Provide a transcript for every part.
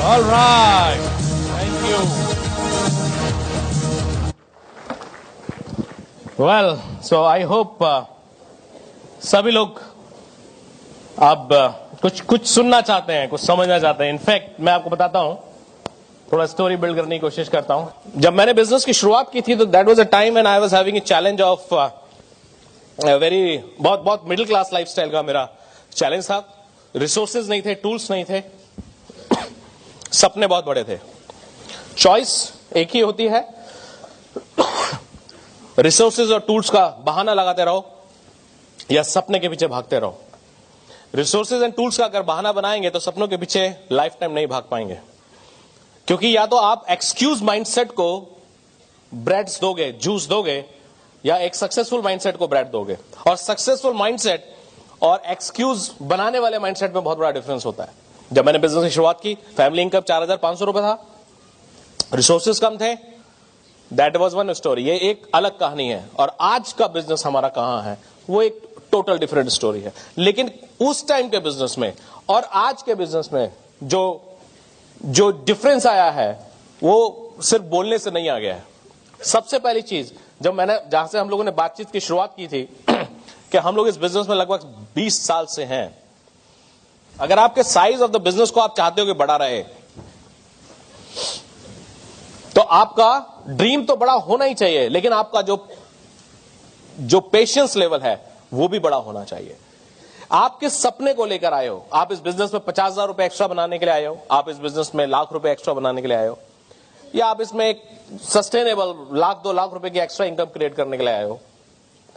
All right. Thank you. Well, so I hope सभी लोग अब कुछ सुनना चाहते हैं, कुछ समझना चाहते हैं. इनफैक्ट मैं आपको बताता हूं, थोड़ा स्टोरी बिल्ड करने की कोशिश करता हूं. जब मैंने बिजनेस की शुरुआत की थी तो that was a time when I was having a challenge of very बहुत मिडिल क्लास लाइफस्टाइल का मेरा चैलेंज था. रिसोर्सेज नहीं थे, टूल्स नहीं थे, सपने बहुत बड़े थे. चॉइस एक ही होती है, रिसोर्सेज और टूल्स का बहाना लगाते रहो या सपने के पीछे भागते रहो. रिसोर्सेज एंड टूल्स का अगर बहाना बनाएंगे तो सपनों के पीछे लाइफ टाइम नहीं भाग पाएंगे, क्योंकि या तो आप एक्सक्यूज माइंडसेट को ब्रेड्स दोगे, जूस दोगे, या एक सक्सेसफुल माइंडसेट को ब्रेड दोगे. और सक्सेसफुल माइंडसेट और एक्सक्यूज बनाने वाले माइंडसेट में बहुत बड़ा डिफरेंस होता है. जब मैंने बिजनेस की शुरुआत की, फैमिली इनकम 4,500 रुपए था, रिसोर्सेज कम थे, दैट वाज वन स्टोरी. ये एक अलग कहानी है. और आज का बिजनेस हमारा कहां है, वो एक टोटल डिफरेंट स्टोरी है. लेकिन उस टाइम के बिजनेस में और आज के बिजनेस में जो डिफरेंस आया है वो सिर्फ बोलने से नहीं आ गया है. सबसे पहली चीज, जहां से हम लोगों ने बातचीत की शुरुआत की थी कि हम लोग इस बिजनेस में लगभग 20 साल से हैं. अगर आपके साइज ऑफ द बिजनेस को आप चाहते हो कि बड़ा रहे, तो आपका ड्रीम तो बड़ा होना ही चाहिए, लेकिन आपका जो पेशेंस लेवल है वो भी बड़ा होना चाहिए. आप किस सपने को लेकर आए हो? आप इस बिजनेस में 50,000 रुपए एक्स्ट्रा बनाने के लिए आए हो, आप इस बिजनेस में लाख रुपए एक्स्ट्रा बनाने के लिए आए हो, या आप इसमें एक सस्टेनेबल 1-2 लाख रुपए की एक्स्ट्रा इनकम क्रिएट करने के लिए आए हो,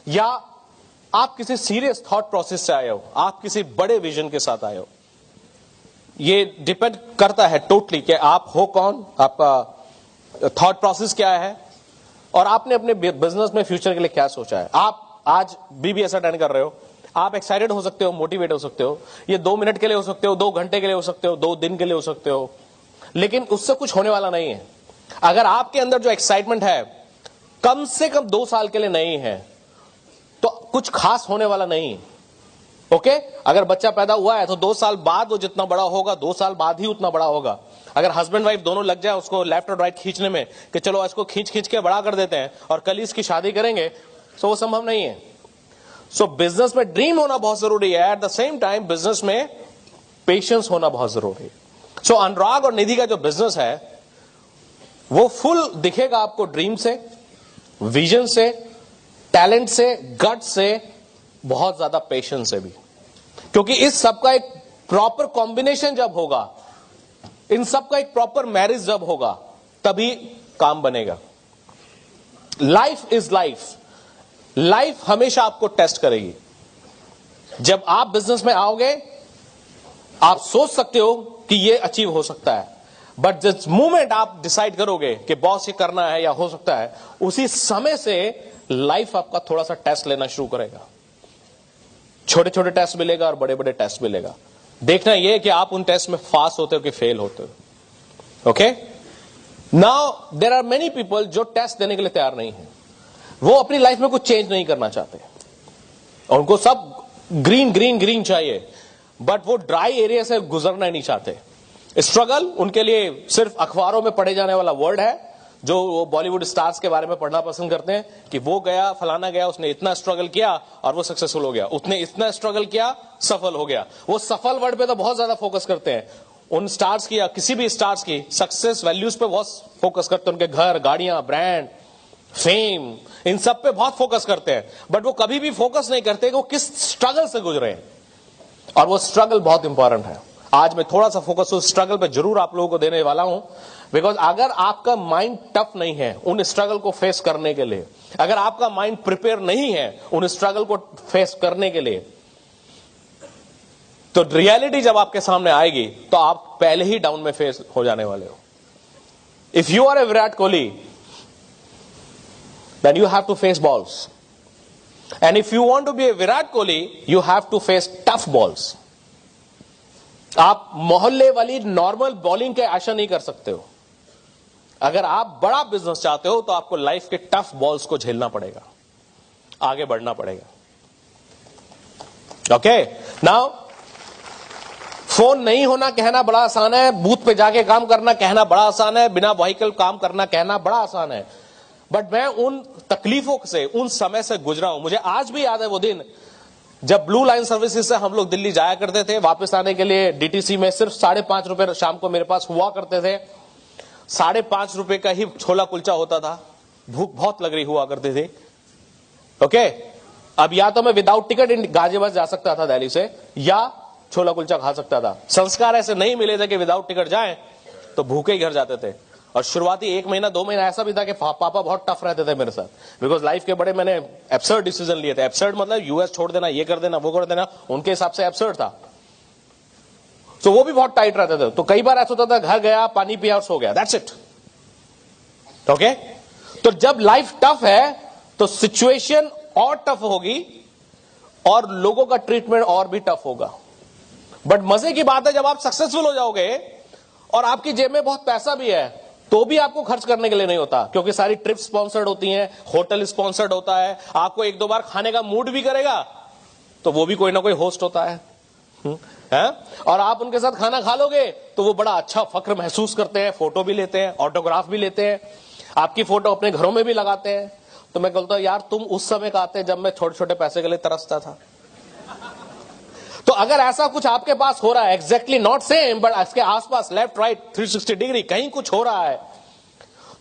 या आप किसी सीरियस थॉट प्रोसेस से आए हो, आप किसी बड़े विजन के साथ आए हो. ये डिपेंड करता है टोटली कि आप हो कौन, आपका थॉट प्रोसेस क्या है, और आपने अपने बिजनेस में फ्यूचर के लिए क्या सोचा है. आप आज बीबीएस अटेंड कर रहे हो, आप एक्साइटेड हो सकते हो, मोटिवेट हो सकते हो. ये 2 मिनट के लिए हो सकते हो, 2 घंटे के लिए हो सकते हो, 2 दिन के लिए हो सकते हो, लेकिन उससे कुछ होने वाला नहीं है. अगर आपके अंदर जो एक्साइटमेंट है कम से कम 2 साल के लिए नहीं है, तो कुछ खास होने वाला नहीं. ओके, अगर बच्चा पैदा हुआ है तो 2 साल बाद वो जितना बड़ा होगा, 2 साल बाद ही उतना बड़ा होगा. अगर हस्बैंड वाइफ दोनों लग जाए उसको लेफ्ट और राइट खींचने में कि चलो इसको खींच के बड़ा कर देते हैं और कल इसकी शादी करेंगे, तो वो संभव नहीं है. सो बिजनेस में ड्रीम होना बहुत जरूरी है. At the same time business में पेशेंस होना बहुत जरूरी है. सो अनुराग और निधि का जो बिजनेस है वो फुल दिखेगा आपको ड्रीम से, विजन से, टैलेंट से, गट से, बहुत ज्यादा पेशेंस से भी. क्योंकि इस सब का एक प्रॉपर कॉम्बिनेशन जब होगा, इन सब का एक प्रॉपर मैरिज जब होगा, तभी काम बनेगा. Life is life. लाइफ हमेशा आपको टेस्ट करेगी. जब आप बिजनेस में आओगे, आप सोच सकते हो कि ये अचीव हो सकता है, बट जिस मोमेंट आप डिसाइड करोगे कि बॉस ये करना है या हो सकता है, उसी समय से लाइफ आपका थोड़ा सा टेस्ट लेना शुरू करेगा. छोटे छोटे टेस्ट मिलेगा और बड़े बड़े टेस्ट मिलेगा. देखना यह कि आप उन टेस्ट में पास होते हो कि फेल होते हो. Okay, now there are many people जो टेस्ट देने के लिए तैयार नहीं है. वो अपनी लाइफ में कुछ चेंज नहीं करना चाहते और उनको सब ग्रीन ग्रीन ग्रीन चाहिए, बट वो ड्राई एरिया से गुजरना नहीं चाहते. स्ट्रगल उनके लिए सिर्फ अखबारों में पढ़े जाने वाला वर्ड है, जो वो बॉलीवुड स्टार्स के बारे में पढ़ना पसंद करते हैं कि वो गया, फलाना गया, उसने इतना स्ट्रगल किया और वो सक्सेसफुल हो गया, उसने इतना स्ट्रगल किया, सफल हो गया. वो सफल वर्ड पे तो बहुत ज्यादा फोकस करते हैं. उन स्टार्स की या किसी भी स्टार्स की सक्सेस वैल्यूज पे बहुत फोकस करते हैं. उनके घर, गाड़ियां, ब्रांड, फेम, इन सब पे बहुत फोकस करते हैं, बट वो कभी भी फोकस नहीं करते कि वो किस स्ट्रगल से गुजरे हैं. और वो स्ट्रगल बहुत इंपॉर्टेंट है. आज मैं थोड़ा सा फोकस उस स्ट्रगल पे जरूर आप लोगों को देने वाला हूं, बिकॉज अगर आपका माइंड टफ नहीं है उन स्ट्रगल को फेस करने के लिए, अगर आपका माइंड प्रिपेयर नहीं है उन स्ट्रगल को फेस करने के लिए, तो रियलिटी जब आपके सामने आएगी तो आप पहले ही डाउन में फेस हो जाने वाले हो. If you are a Virat Kohli, then you have to face balls. And if you want to be a Virat Kohli, you have to face tough balls. आप मोहल्ले वाली नॉर्मल बॉलिंग के आशा नहीं कर सकते हो. अगर आप बड़ा बिजनेस चाहते हो तो आपको लाइफ के टफ बॉल्स को झेलना पड़ेगा, आगे बढ़ना पड़ेगा. ओके, नाउ फोन नहीं होना कहना बड़ा आसान है, बूथ पे जाके काम करना कहना बड़ा आसान है, बिना व्हीकल काम करना कहना बड़ा आसान है। बट मैं उन तकलीफों से, उन समय से गुजरा हूं। मुझे आज भी याद है वो दिन जब ब्लू लाइन सर्विसेज से हम लोग दिल्ली जाया करते थे। वापस आने के लिए डीटीसी में सिर्फ 5.5 रुपए शाम को मेरे पास हुआ करते थे। 5.5 रुपए का ही छोला कुलचा होता था। भूख बहुत लग रही हुआ करती थी। ओके, अब या तो मैं विदाउट टिकट गाजियाबाद जा सकता था दिल्ली से, या छोला कुलचा खा सकता था। संस्कार ऐसे नहीं मिले थे कि विदाउट टिकट जाएं तो भूखे ही घर जाते थे। और शुरुआती 1 महीना 2 महीना ऐसा भी था कि पापा बहुत टफ रहते थे मेरे साथ, बिकॉज लाइफ के बड़े मैंने एब्सर्ड डिसीजन लिए थे। एब्सर्ड मतलब यूएस छोड़ देना, ये कर देना, वो कर देना, उनके हिसाब से एब्सर्ड था। तो वो भी बहुत टाइट रहते थे। तो कई बार ऐसा होता था, घर गया, पानी पिया और सो गया, दैट्स इट। ओके, तो जब लाइफ टफ है तो सिचुएशन और टफ होगी और लोगों का ट्रीटमेंट और भी टफ होगा। बट मजे की बात है, जब आप सक्सेसफुल हो जाओगे और आपकी जेब में बहुत पैसा भी है, तो भी आपको खर्च करने के लिए नहीं होता, क्योंकि सारी ट्रिप स्पॉन्सर्ड होती हैं, होटल स्पॉन्सर्ड होता है। आपको 1-2 बार खाने का मूड भी करेगा तो वो भी कोई ना कोई होस्ट होता है। और आप उनके साथ खाना खा लोगे तो वो बड़ा अच्छा फक्र महसूस करते हैं, फोटो भी लेते हैं, ऑटोग्राफ भी लेते हैं, आपकी फोटो अपने घरों में भी लगाते हैं। तो मैं बोलता हूं, यार तुम उस समय का आते जब मैं छोटे छोटे पैसे के लिए तरसता था। तो अगर ऐसा कुछ आपके पास हो रहा है, एग्जैक्टली नॉट सेम बट इसके आसपास, लेफ्ट राइट 360 डिग्री कहीं कुछ हो रहा है,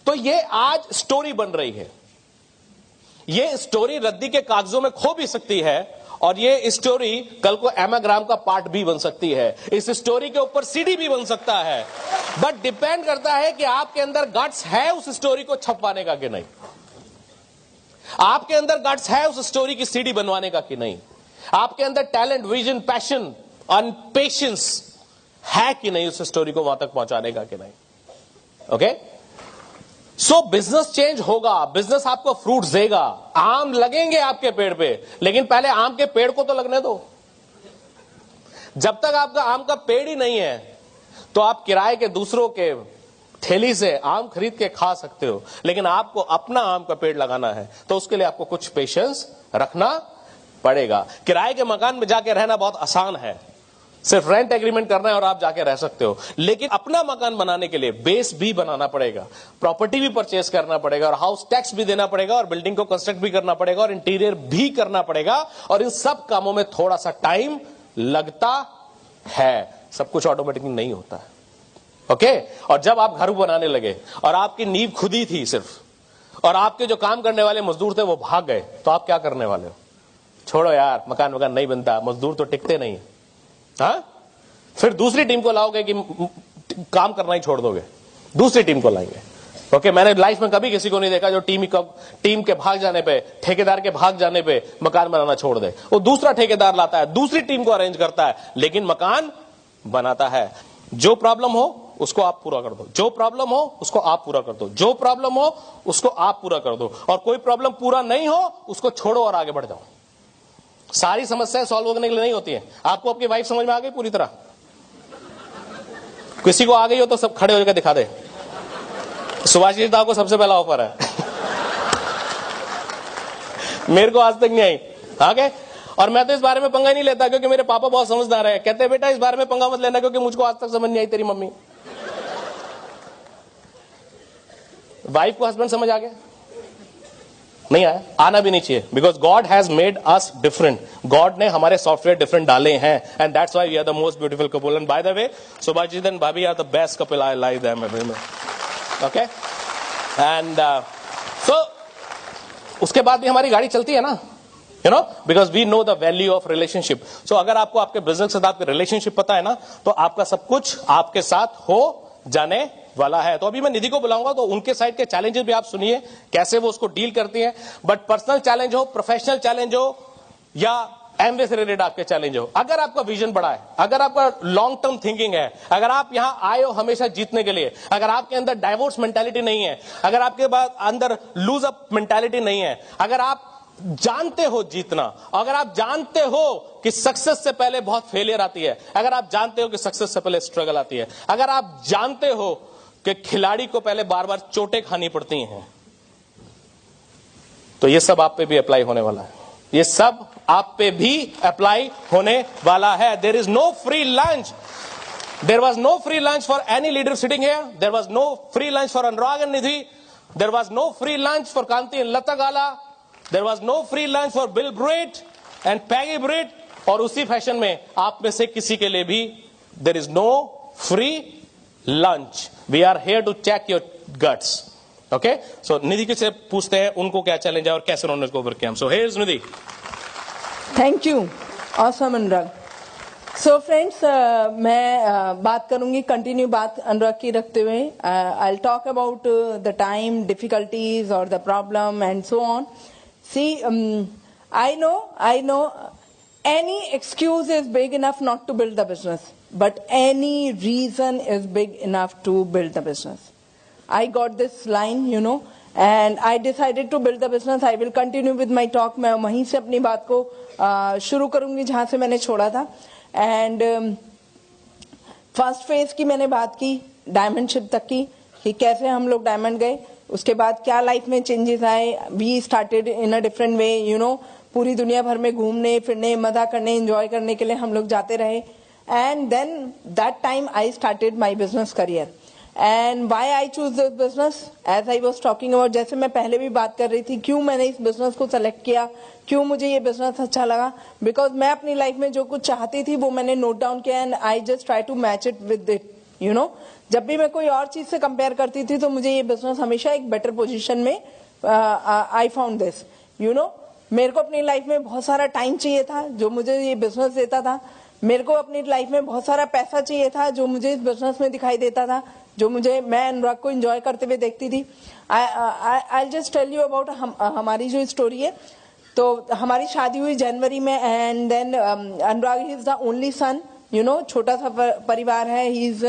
तो ये आज स्टोरी बन रही है। ये स्टोरी रद्दी के कागजों में खो भी सकती है और ये स्टोरी कल को एमाग्राम का पार्ट भी बन सकती है। इस स्टोरी के ऊपर सीडी भी बन सकता है। बट डिपेंड करता है कि आपके अंदर गट्स है उस स्टोरी को छपवाने का कि नहीं, आपके अंदर गट्स है उस स्टोरी की सीडी बनवाने का कि नहीं, आपके अंदर टैलेंट, विजन, पैशन और पेशेंस है कि नहीं उस स्टोरी को वहां तक पहुंचाने का कि नहीं। ओके, सो बिजनेस चेंज होगा, बिजनेस आपको फ्रूट्स देगा, आम लगेंगे आपके पेड़ पे, लेकिन पहले आम के पेड़ को तो लगने दो। जब तक आपका आम का पेड़ ही नहीं है तो आप किराए के दूसरों के थैली से आम खरीद के खा सकते हो, लेकिन आपको अपना आम का पेड़ लगाना है तो उसके लिए आपको कुछ पेशेंस रखना पड़ेगा। किराए के मकान में जाके रहना बहुत आसान है, सिर्फ रेंट एग्रीमेंट करना है और आप जाके रह सकते हो। लेकिन अपना मकान बनाने के लिए बेस भी बनाना पड़ेगा, प्रॉपर्टी भी परचेस करना पड़ेगा और हाउस टैक्स भी देना पड़ेगा और बिल्डिंग को कंस्ट्रक्ट भी करना पड़ेगा और इंटीरियर भी करना पड़ेगा। और इन सब कामों में थोड़ा सा टाइम लगता है, सब कुछ ऑटोमेटिकली नहीं होता है। ओके, और जब आप घर बनाने लगे और आपकी नींव खुद ही थी सिर्फ, और आपके जो काम करने वाले मजदूर थे वो भाग गए, तो आप क्या करने वाले हो? छोड़ो यार, मकान नहीं बनता, मजदूर तो टिकते नहीं। हाँ, फिर दूसरी टीम को लाओगे कि काम करना ही छोड़ दोगे? दूसरी टीम को लाएंगे। ओके, मैंने लाइफ में कभी किसी को नहीं देखा जो टीम के भाग जाने पे, ठेकेदार के भाग जाने पे मकान बनाना छोड़ दे। वो दूसरा ठेकेदार लाता है, दूसरी टीम को अरेंज करता है, लेकिन मकान बनाता है। जो प्रॉब्लम हो उसको आप पूरा कर दो, जो प्रॉब्लम हो उसको आप पूरा कर दो, जो प्रॉब्लम हो उसको आप पूरा कर दो, और कोई प्रॉब्लम पूरा नहीं हो उसको छोड़ो और आगे बढ़ जाओ। सारी समस्याएं सॉल्व होने के लिए नहीं होती है। आपको आपकी वाइफ समझ में आ गई पूरी तरह? किसी को आ गई हो तो सब खड़े होकर दिखा दे। सुभाषित को सबसे पहला ऑफर है। मेरे को आज तक नहीं आई। आगे, और मैं तो इस बारे में पंगा नहीं लेता क्योंकि मेरे पापा बहुत समझदार है। कहते हैं बेटा इस बारे में पंगा मत लेना क्योंकि मुझको आज तक समझ नहीं आई तेरी मम्मी। वाइफ को हस्बैंड समझ आ गया? नहीं आया, आना भी नहीं चाहिए, because God has made us different. God ने हमारे सॉफ्टवेयर डिफरेंट डाले हैं, and that's why we are the most beautiful couple. And by the way, Subhashit and भाभी are the best couple, I like them everywhere. Okay, and so उसके बाद भी हमारी गाड़ी चलती है ना, you know, because we know the value of relationship. So अगर आपको आपके बिजनेस के साथ आपके रिलेशनशिप पता है ना, तो आपका सब कुछ आपके साथ हो जाने वाला है। तो अभी मैं निधि को बुलाऊंगा तो उनके साइड के चैलेंजेस भी आप सुनिए, कैसे वो उसको डील करती हैं। बट पर्सनल चैलेंज हो, प्रोफेशनल चैलेंज हो, या एमवे से रिलेटेड आपके चैलेंज हो, अगर आपका विजन बड़ा है, अगर आपका लॉन्ग टर्म थिंकिंग है, अगर आप यहां आए हो हमेशा जीतने के लिए, अगर आपके अंदर डाइवोर्स मेंटालिटी नहीं है, अगर आपके बाद अंदर लूज अप मेंटालिटी नहीं है, अगर आप जानते हो जीतना, अगर आप जानते हो कि सक्सेस से पहले बहुत फेलियर आती है, अगर आप जानते हो कि सक्सेस से पहले स्ट्रगल आती है, अगर आप जानते हो कि खिलाड़ी को पहले बार बार चोटें खानी पड़ती हैं, तो ये सब आप पे भी अप्लाई होने वाला है। ये सब आप पे भी अप्लाई होने वाला है. There is no free lunch. There was no free lunch for any leader sitting here. There was no free lunch for Anurag and Nidhi. There was no free lunch for Kanti and Lata Gala. There was no free lunch for Bill Britt and Peggy Britt. और उसी fashion में आप में से किसी के लिए भी there is no free lunch. We are here to check your guts. Okay? So निधि से पूछते हैं उनको क्या चैलेंज है और कैसे उन्होंने इसको overcome. So here's Nidhi. Thank you. Awesome, Anurag. So friends मैं बात करूंगी, कंटिन्यू बात अनुराग की रखते हुए. I will talk about the time difficulties और the problem and so on. See I know any excuse is big enough not to build the business, but any reason is big enough to build the business. I got this line, you know, and I decided to build the business. I will continue with my talk. मैं वहीं से अपनी बात को शुरू करूंगी जहां से मैंने छोड़ा था. एंड फर्स्ट फेज की मैंने बात की, डायमंडशिप तक की, कि कैसे हम लोग डायमंड गए, उसके बाद क्या लाइफ में चेंजेस आए. We started in a different way, you know, पूरी दुनिया भर में घूमने फिरने, मजा करने, एंजॉय करने के लिए हम लोग जाते रहे. And then that time I started my business career. And why I choose this business, as I was talking about, जैसे मैं पहले भी बात कर रही थी, क्यों मैंने इस बिजनेस को सेलेक्ट किया, क्यों मुझे ये बिजनेस अच्छा लगा. बिकॉज मैं अपनी लाइफ में जो कुछ चाहती थी वो मैंने नोट डाउन किया and I just try to match it with it, you know. जब भी मैं कोई और चीज से कंपेयर करती थी तो मुझे ये बिजनेस हमेशा एक बेटर पोजीशन में I found this, you know. मेरे को अपनी लाइफ में बहुत सारा टाइम चाहिए था जो मुझे ये बिजनेस देता था. मेरे को अपनी लाइफ में बहुत सारा पैसा चाहिए था जो मुझे इस बिजनेस में दिखाई देता था, जो मुझे, मैं अनुराग को एंजॉय करते हुए देखती थी. I just tell you about हमारी जो स्टोरी है. तो हमारी शादी हुई जनवरी में and then Anurag he is the only son, you know. छोटा सा परिवार है. He is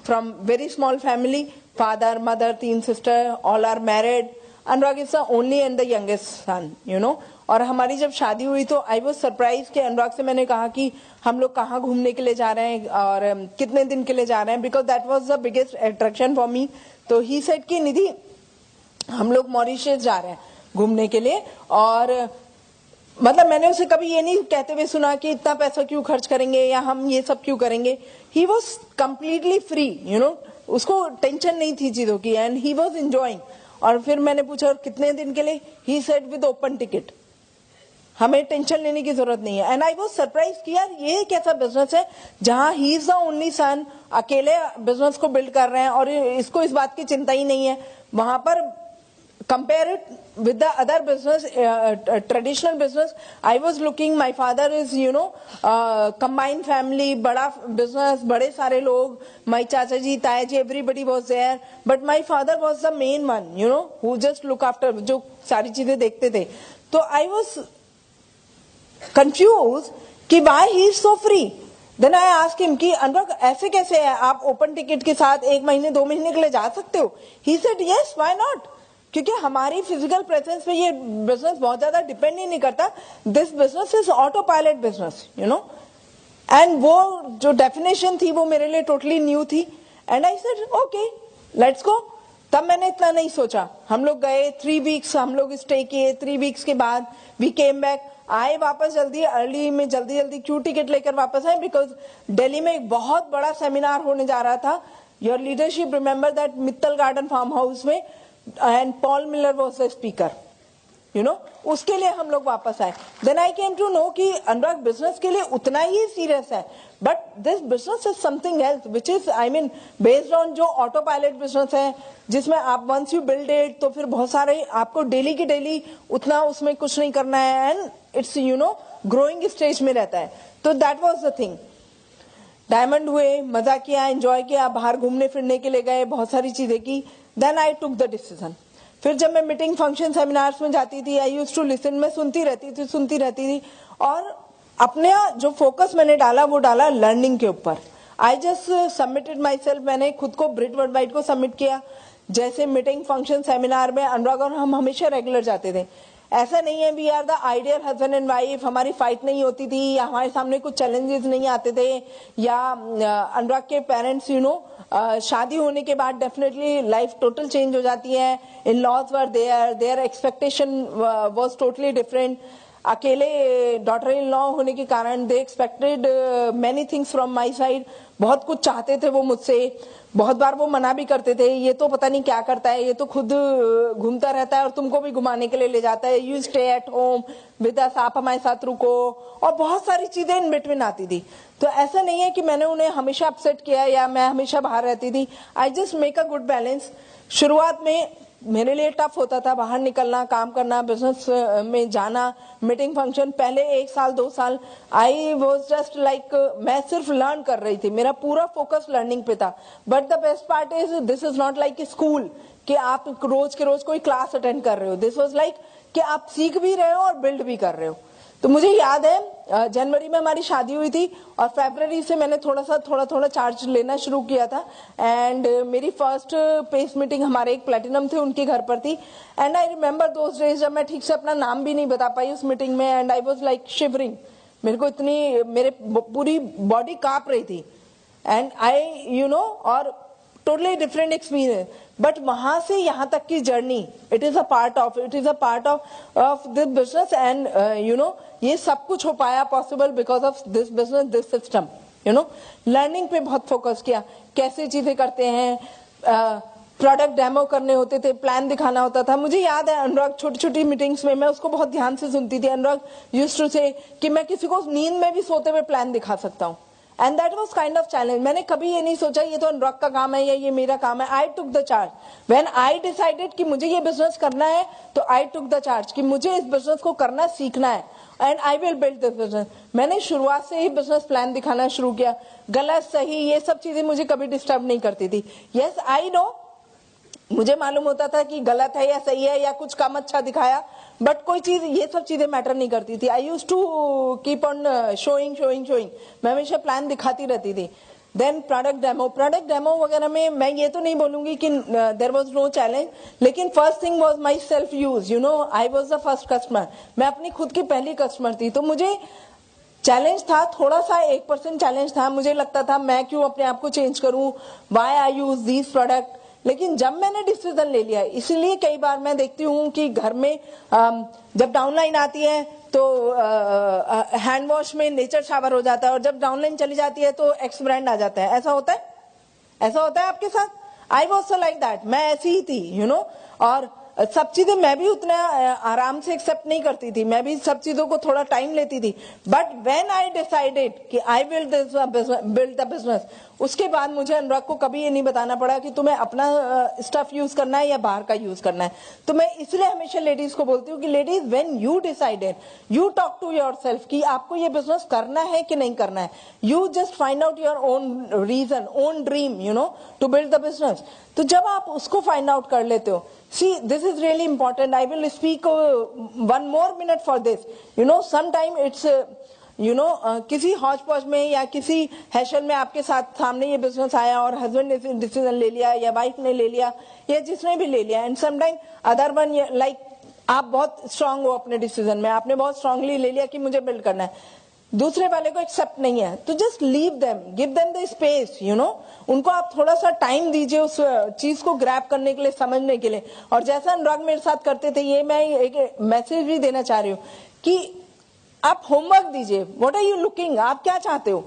from very small family. Father, mother, 3 sister, all are married. Anurag is the only and the youngest son, you know. और हमारी जब शादी हुई तो आई वॉज सरप्राइज कि अनुराग से मैंने कहा कि हम लोग कहाँ घूमने के लिए जा रहे हैं और कितने दिन के लिए जा रहे हैं, because that was the biggest attraction for me. तो ही सेड कि निधि हम लोग मॉरिशस जा रहे हैं घूमने के लिए. और मतलब मैंने उसे कभी ये नहीं कहते हुए सुना कि इतना पैसा क्यों खर्च करेंगे या हम ये सब क्यों करेंगे. He was completely free, you know. उसको टेंशन नहीं थी चीजों की एंड ही वॉज एंजॉइंग. और फिर मैंने पूछा और कितने दिन के लिए, he said with open ticket, हमें टेंशन लेने की जरूरत नहीं है. एंड आई वॉज सरप्राइज कि यार ये कैसा बिजनेस है जहां ही इज द ओनली सन, अकेले बिजनेस को बिल्ड कर रहे हैं और इसको इस बात की चिंता ही नहीं है. वहां पर compare it with the other business, traditional business. I was looking, my father is, you know, combined family, बड़ा बिजनेस, बड़े सारे लोग, माई चाचा जी, ताया जी, everybody was there. But my father was the main one, you know, who just look after, जो सारी चीजें देखते थे. तो आई वॉज कंफ्यूज कि why he is so free. Then I asked him कि अनुराग ऐसे कैसे है, आप ओपन टिकट के साथ 1 महीने 2 महीने के लिए जा सकते हो. He said yes, why not, क्योंकि हमारी फिजिकल प्रेजेंस पे ये बिजनेस बहुत ज्यादा डिपेंड ही नहीं करता. This business is auto pilot business, you know. And वो जो डेफिनेशन थी वो मेरे लिए टोटली न्यू थी. And I said okay let's go. तब मैंने इतना नहीं सोचा. हम लोग गए, 3 वीक्स हम लोग स्टे किए. 3 वीक्स के बाद वी केम बैक, आए वापस जल्दी, अर्ली में जल्दी क्यों टिकट लेकर वापस आए, बिकॉज दिल्ली में एक बहुत बड़ा सेमिनार होने जा रहा था. Your leadership, remember that, Mittal garden farm house में, and Paul Miller was the speaker, you know. उसके लिए हम लोग वापस आए. Then I came to know कि अनुराग बिजनेस के लिए उतना ही सीरियस है, but this business is something else which is, I mean, based on जो ऑटो पायलट बिजनेस है, जिसमें आप वंस यू बिल्ड इट तो फिर बहुत सारे आपको डेली की डेली उतना उसमें कुछ नहीं करना है and it's, you know, growing stage में रहता है. तो that was the thing. Diamond हुए, मजा किया, एंजॉय किया, बाहर घूमने फिरने के लिए गए, बहुत सारी चीजें की. Then I took the decision. फिर जब मैं मीटिंग, फंक्शन, सेमिनार्स में जाती थी, आई यूज्ड टू लिसन, मैं सुनती रहती थी और अपने जो फोकस मैंने डाला वो डाला लर्निंग के ऊपर. I just submitted my self. मैंने खुद को ब्रिट वर्ल्ड वाइड को सबमिट किया. जैसे मीटिंग, फंक्शन, सेमिनार में अनुराग और हम हमेशा रेगुलर जाते थे. ऐसा नहीं है we are the ideal husband and wife, हमारी फाइट नहीं होती थी या हमारे सामने कुछ चैलेंजेस नहीं आते थे, या अनुराग के पेरेंट्स, यू नो, शादी होने के बाद डेफिनेटली लाइफ टोटल चेंज हो जाती है. In laws were their expectation was totally different. अकेले डॉटर इन लॉ होने के कारण they expected many things from my side, बहुत कुछ चाहते थे वो मुझसे, बहुत बार वो मना भी करते थे, ये तो पता नहीं क्या करता है, ये तो खुद घूमता रहता है और तुमको भी घुमाने के लिए ले जाता है, you stay at home with us, आप हमारे साथ रुको, और बहुत सारी चीजें इन बिटवीन आती थी। तो ऐसा नहीं है कि मैंने उन्हें हमेशा अपसेट किया या मैं हमेशा बाहर रहती थी, I just make a good balance. शुरुआत में मेरे लिए टफ होता था बाहर निकलना, काम करना, बिजनेस में जाना, मीटिंग फंक्शन, पहले 1 साल 2 साल आई वॉज जस्ट लाइक मैं सिर्फ लर्न कर रही थी, मेरा पूरा फोकस लर्निंग पे था। But the best part is this is not like school कि आप रोज के रोज कोई क्लास अटेंड कर रहे हो, दिस वॉज लाइक कि आप सीख भी रहे हो और बिल्ड भी कर रहे हो। तो मुझे याद है जनवरी में हमारी शादी हुई थी और फरवरी से मैंने थोड़ा चार्ज लेना शुरू किया था, एंड मेरी फर्स्ट पेस मीटिंग हमारे एक प्लेटिनम थे उनके घर पर थी, and I remember those days जब मैं ठीक से अपना नाम भी नहीं बता पाई उस मीटिंग में, and I was like shivering, मेरे को इतनी मेरे पूरी बॉडी कांप रही थी, एंड आई और टोटली डिफरेंट एक्सपीरियंस। बट वहां से यहाँ तक की journey it is a part of this business, and ये सब कुछ हो पाया possible because of this business, this system. Learning पे बहुत फोकस किया, कैसे चीजें करते हैं, प्रोडक्ट डेमो करने होते थे, प्लान दिखाना होता था। मुझे याद है अनुराग छोटी छोटी मीटिंग्स में मैं उसको बहुत ध्यान से सुनती थी। अनुराग यूज्ड टू से कि मैं किसी को नींद में भी सोते हुए प्लान दिखा सकता हूँ, and that was kind of challenge. मैंने कभी ये नहीं सोचा ये तो अनुराग का काम है या ये मेरा काम है। I took the charge when I decided कि मुझे ये बिजनेस करना है, तो आई टुक द चार्ज कि मुझे इस बिजनेस को करना सीखना है, and I will build this business. मैंने शुरुआत से ही बिजनेस प्लान दिखाना शुरू किया, गलत सही ये सब चीजें मुझे कभी डिस्टर्ब नहीं करती थी। यस आई नो, मुझे मालूम होता था कि गलत है या सही है या कुछ कम अच्छा दिखाया, बट कोई चीज ये सब चीजें मैटर नहीं करती थी। I used to keep on showing, मैं हमेशा प्लान दिखाती रहती थी। देन प्रोडक्ट डेमो वगैरह में मैं ये तो नहीं बोलूंगी कि देयर वाज नो चैलेंज, लेकिन first thing was my self use, I was the first customer, मैं अपनी खुद की पहली कस्टमर थी। तो मुझे चैलेंज था, थोड़ा सा 1% चैलेंज था, मुझे लगता था मैं क्यों अपने आप को चेंज करूं, why I use these product. लेकिन जब मैंने डिसीजन ले लिया, इसलिए कई बार मैं देखती हूँ कि घर में जब डाउनलाइन आती है तो हैंड वॉश में नेचर शावर हो जाता है, और जब डाउनलाइन चली जाती है तो एक्स ब्रांड आ जाता है। ऐसा होता है आपके साथ? I was so like that, मैं ऐसी ही थी, और सब चीजें मैं भी उतना आराम से एक्सेप्ट नहीं करती थी, मैं भी सब चीजों को थोड़ा टाइम लेती थी। बट व्हेन आई डिसाइडेड कि I will build the business, उसके बाद मुझे अनुराग को कभी ये नहीं बताना पड़ा कि तुम्हें अपना स्टफ यूज करना है या बाहर का यूज करना है। तो मैं इसलिए हमेशा लेडीज को बोलती हूँ कि ladies when you decided, you talk to yourself कि आपको ये बिजनेस करना है कि नहीं करना है। You just find out your own reason, own dream, to build the business. तो जब आप उसको फाइंड आउट कर लेते हो, see this is really important, I will speak one more minute for this, sometime it's किसी हौज पौज में या किसी हैशल में आपके साथ सामने ये बिजनेस आया और हस्बैंड ने डिसीजन ले लिया या वाइफ ने ले लिया या जिसने भी ले लिया, and sometime other one like आप बहुत स्ट्रांग हो अपने डिसीजन में, आपने बहुत स्ट्रांगली ले लिया कि मुझे बिल्ड करना है, दूसरे वाले को एक्सेप्ट नहीं है, तो just leave them, give them the space, उनको आप थोड़ा सा टाइम दीजिए उस चीज को ग्रैब करने के लिए, समझने के लिए। और जैसा अनुराग मेरे साथ करते थे, ये मैं एक मैसेज भी देना चाह रही हूँ कि आप होमवर्क दीजिए, व्हाट आर यू लुकिंग, आप क्या चाहते हो,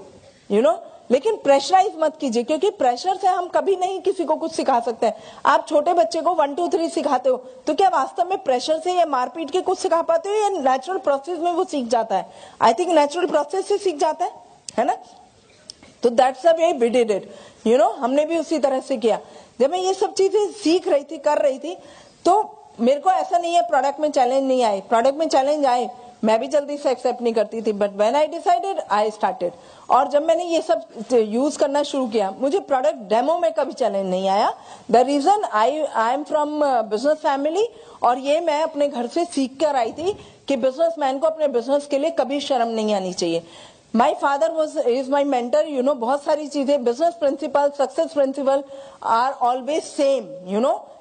लेकिन प्रेशराइज मत कीजिए, क्योंकि प्रेशर से हम कभी नहीं किसी को कुछ सिखा सकते हैं। आप छोटे बच्चे को 1 2 3 सिखाते हो, तो क्या वास्तव में प्रेशर से या मारपीट के कुछ सिखा पाते हो, या नेचुरल प्रोसेस में वो सीख जाता है? आई थिंक नेचुरल प्रोसेस से सीख जाता है ना। तो that's the way we did it, हमने भी उसी तरह से किया। जब मैं ये सब चीजें सीख रही थी, कर रही थी, तो मेरे को ऐसा नहीं है प्रोडक्ट में चैलेंज नहीं आए, प्रोडक्ट में चैलेंज आए, मैं भी जल्दी से एक्सेप्ट नहीं करती थी, but when I decided I started. और जब मैंने ये सब यूज करना शुरू किया, मुझे प्रोडक्ट डेमो में कभी चैलेंज नहीं आया। The reason I am from business family, और ये मैं अपने घर से सीख कर आई थी कि बिजनेसमैन को अपने बिजनेस के लिए कभी शर्म नहीं आनी चाहिए। My father is my mentor, बहुत सारी चीजें, business principle, success principle are always same,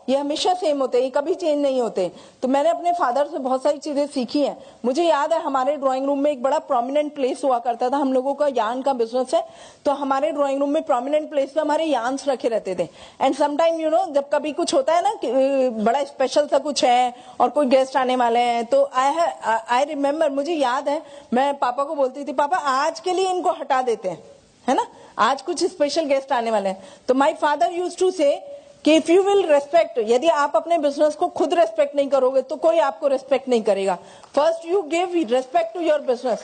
ये हमेशा सेम होते हैं, ये कभी चेंज नहीं होते। तो मैंने अपने फादर से बहुत सारी चीजें सीखी हैं। मुझे याद है हमारे ड्राइंग रूम में एक बड़ा प्रोमिनेंट प्लेस हुआ करता था। हम लोगों का यार्न का बिजनेस है, तो हमारे ड्राइंग रूम में प्रोमिनेंट प्लेस पे हमारे यार्न्स रखे रहते थे। एंड समटाइम जब कभी कुछ होता है ना कि बड़ा स्पेशल सा कुछ है और कोई गेस्ट आने वाले हैं, तो आई रिमेम्बर, मुझे याद है मैं पापा को बोलती थी, पापा आज के लिए इनको हटा देते हैं, है ना, आज कुछ स्पेशल गेस्ट आने वाले हैं। तो माय फादर यूज्ड टू से कि इफ यू विल रेस्पेक्ट, यदि आप अपने बिजनेस को खुद रेस्पेक्ट नहीं करोगे तो कोई आपको रेस्पेक्ट नहीं करेगा। First you give respect to your business.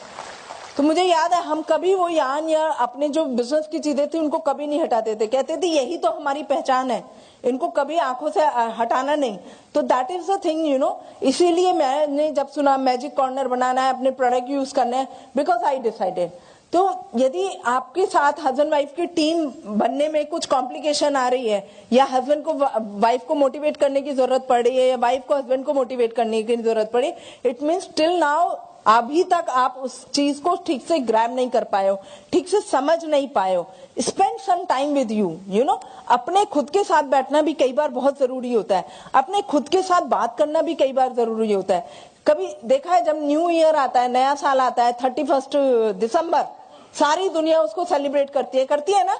तो मुझे याद है हम कभी वो यान या अपने जो बिजनेस की चीजें थी उनको कभी नहीं हटाते थे, कहते थे यही तो हमारी पहचान है, इनको कभी आंखों से हटाना नहीं। तो दैट इज द थिंग, इसीलिए मैंने जब सुना मैजिक कॉर्नर बनाना है, अपने प्रोडक्ट यूज करने हैं, बिकॉज आई डिसाइडेड। तो यदि आपके साथ हस्बैंड वाइफ की टीम बनने में कुछ कॉम्प्लिकेशन आ रही है, या हस्बैंड को वाइफ को मोटिवेट करने की जरूरत पड़ रही है, या वाइफ को हस्बैंड को मोटिवेट करने की जरूरत पड़ी, इट मीन्स टिल नाउ अभी तक आप उस चीज को ठीक से ग्रैब नहीं कर पाए हो, ठीक से समझ नहीं पाए हो। Spend some time with you know अपने खुद के साथ बैठना भी कई बार बहुत जरूरी होता है, अपने खुद के साथ बात करना भी कई बार जरूरी होता है। कभी देखा है जब न्यू ईयर आता है, नया साल आता है, 31 दिसंबर, सारी दुनिया उसको सेलिब्रेट करती है ना।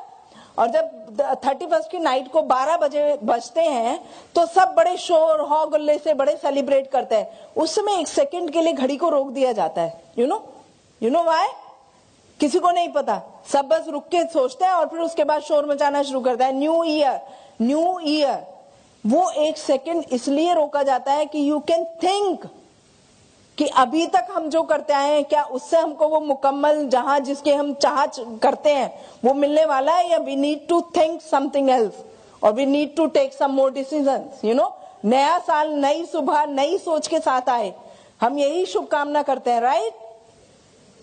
और जब 31 की नाइट को 12 बजे बजते हैं तो सब बड़े शोर हौगुल्ले से बड़े सेलिब्रेट करते हैं। उस समय एक सेकंड के लिए घड़ी को रोक दिया जाता है। You know why? किसी को नहीं पता, सब बस रुक के सोचते हैं और फिर उसके बाद शोर मचाना शुरू करता है। न्यू ईयर, वो एक सेकंड इसलिए रोका जाता है कि यू कैन थिंक कि अभी तक हम जो करते आए हैं, क्या उससे हमको वो मुकम्मल जहां जिसके हम चाह करते हैं वो मिलने वाला है, या we need to think something else और we need to take some more decisions. नया साल नई सुबह नई सोच के साथ आए, हम यही शुभकामना करते हैं, राइट?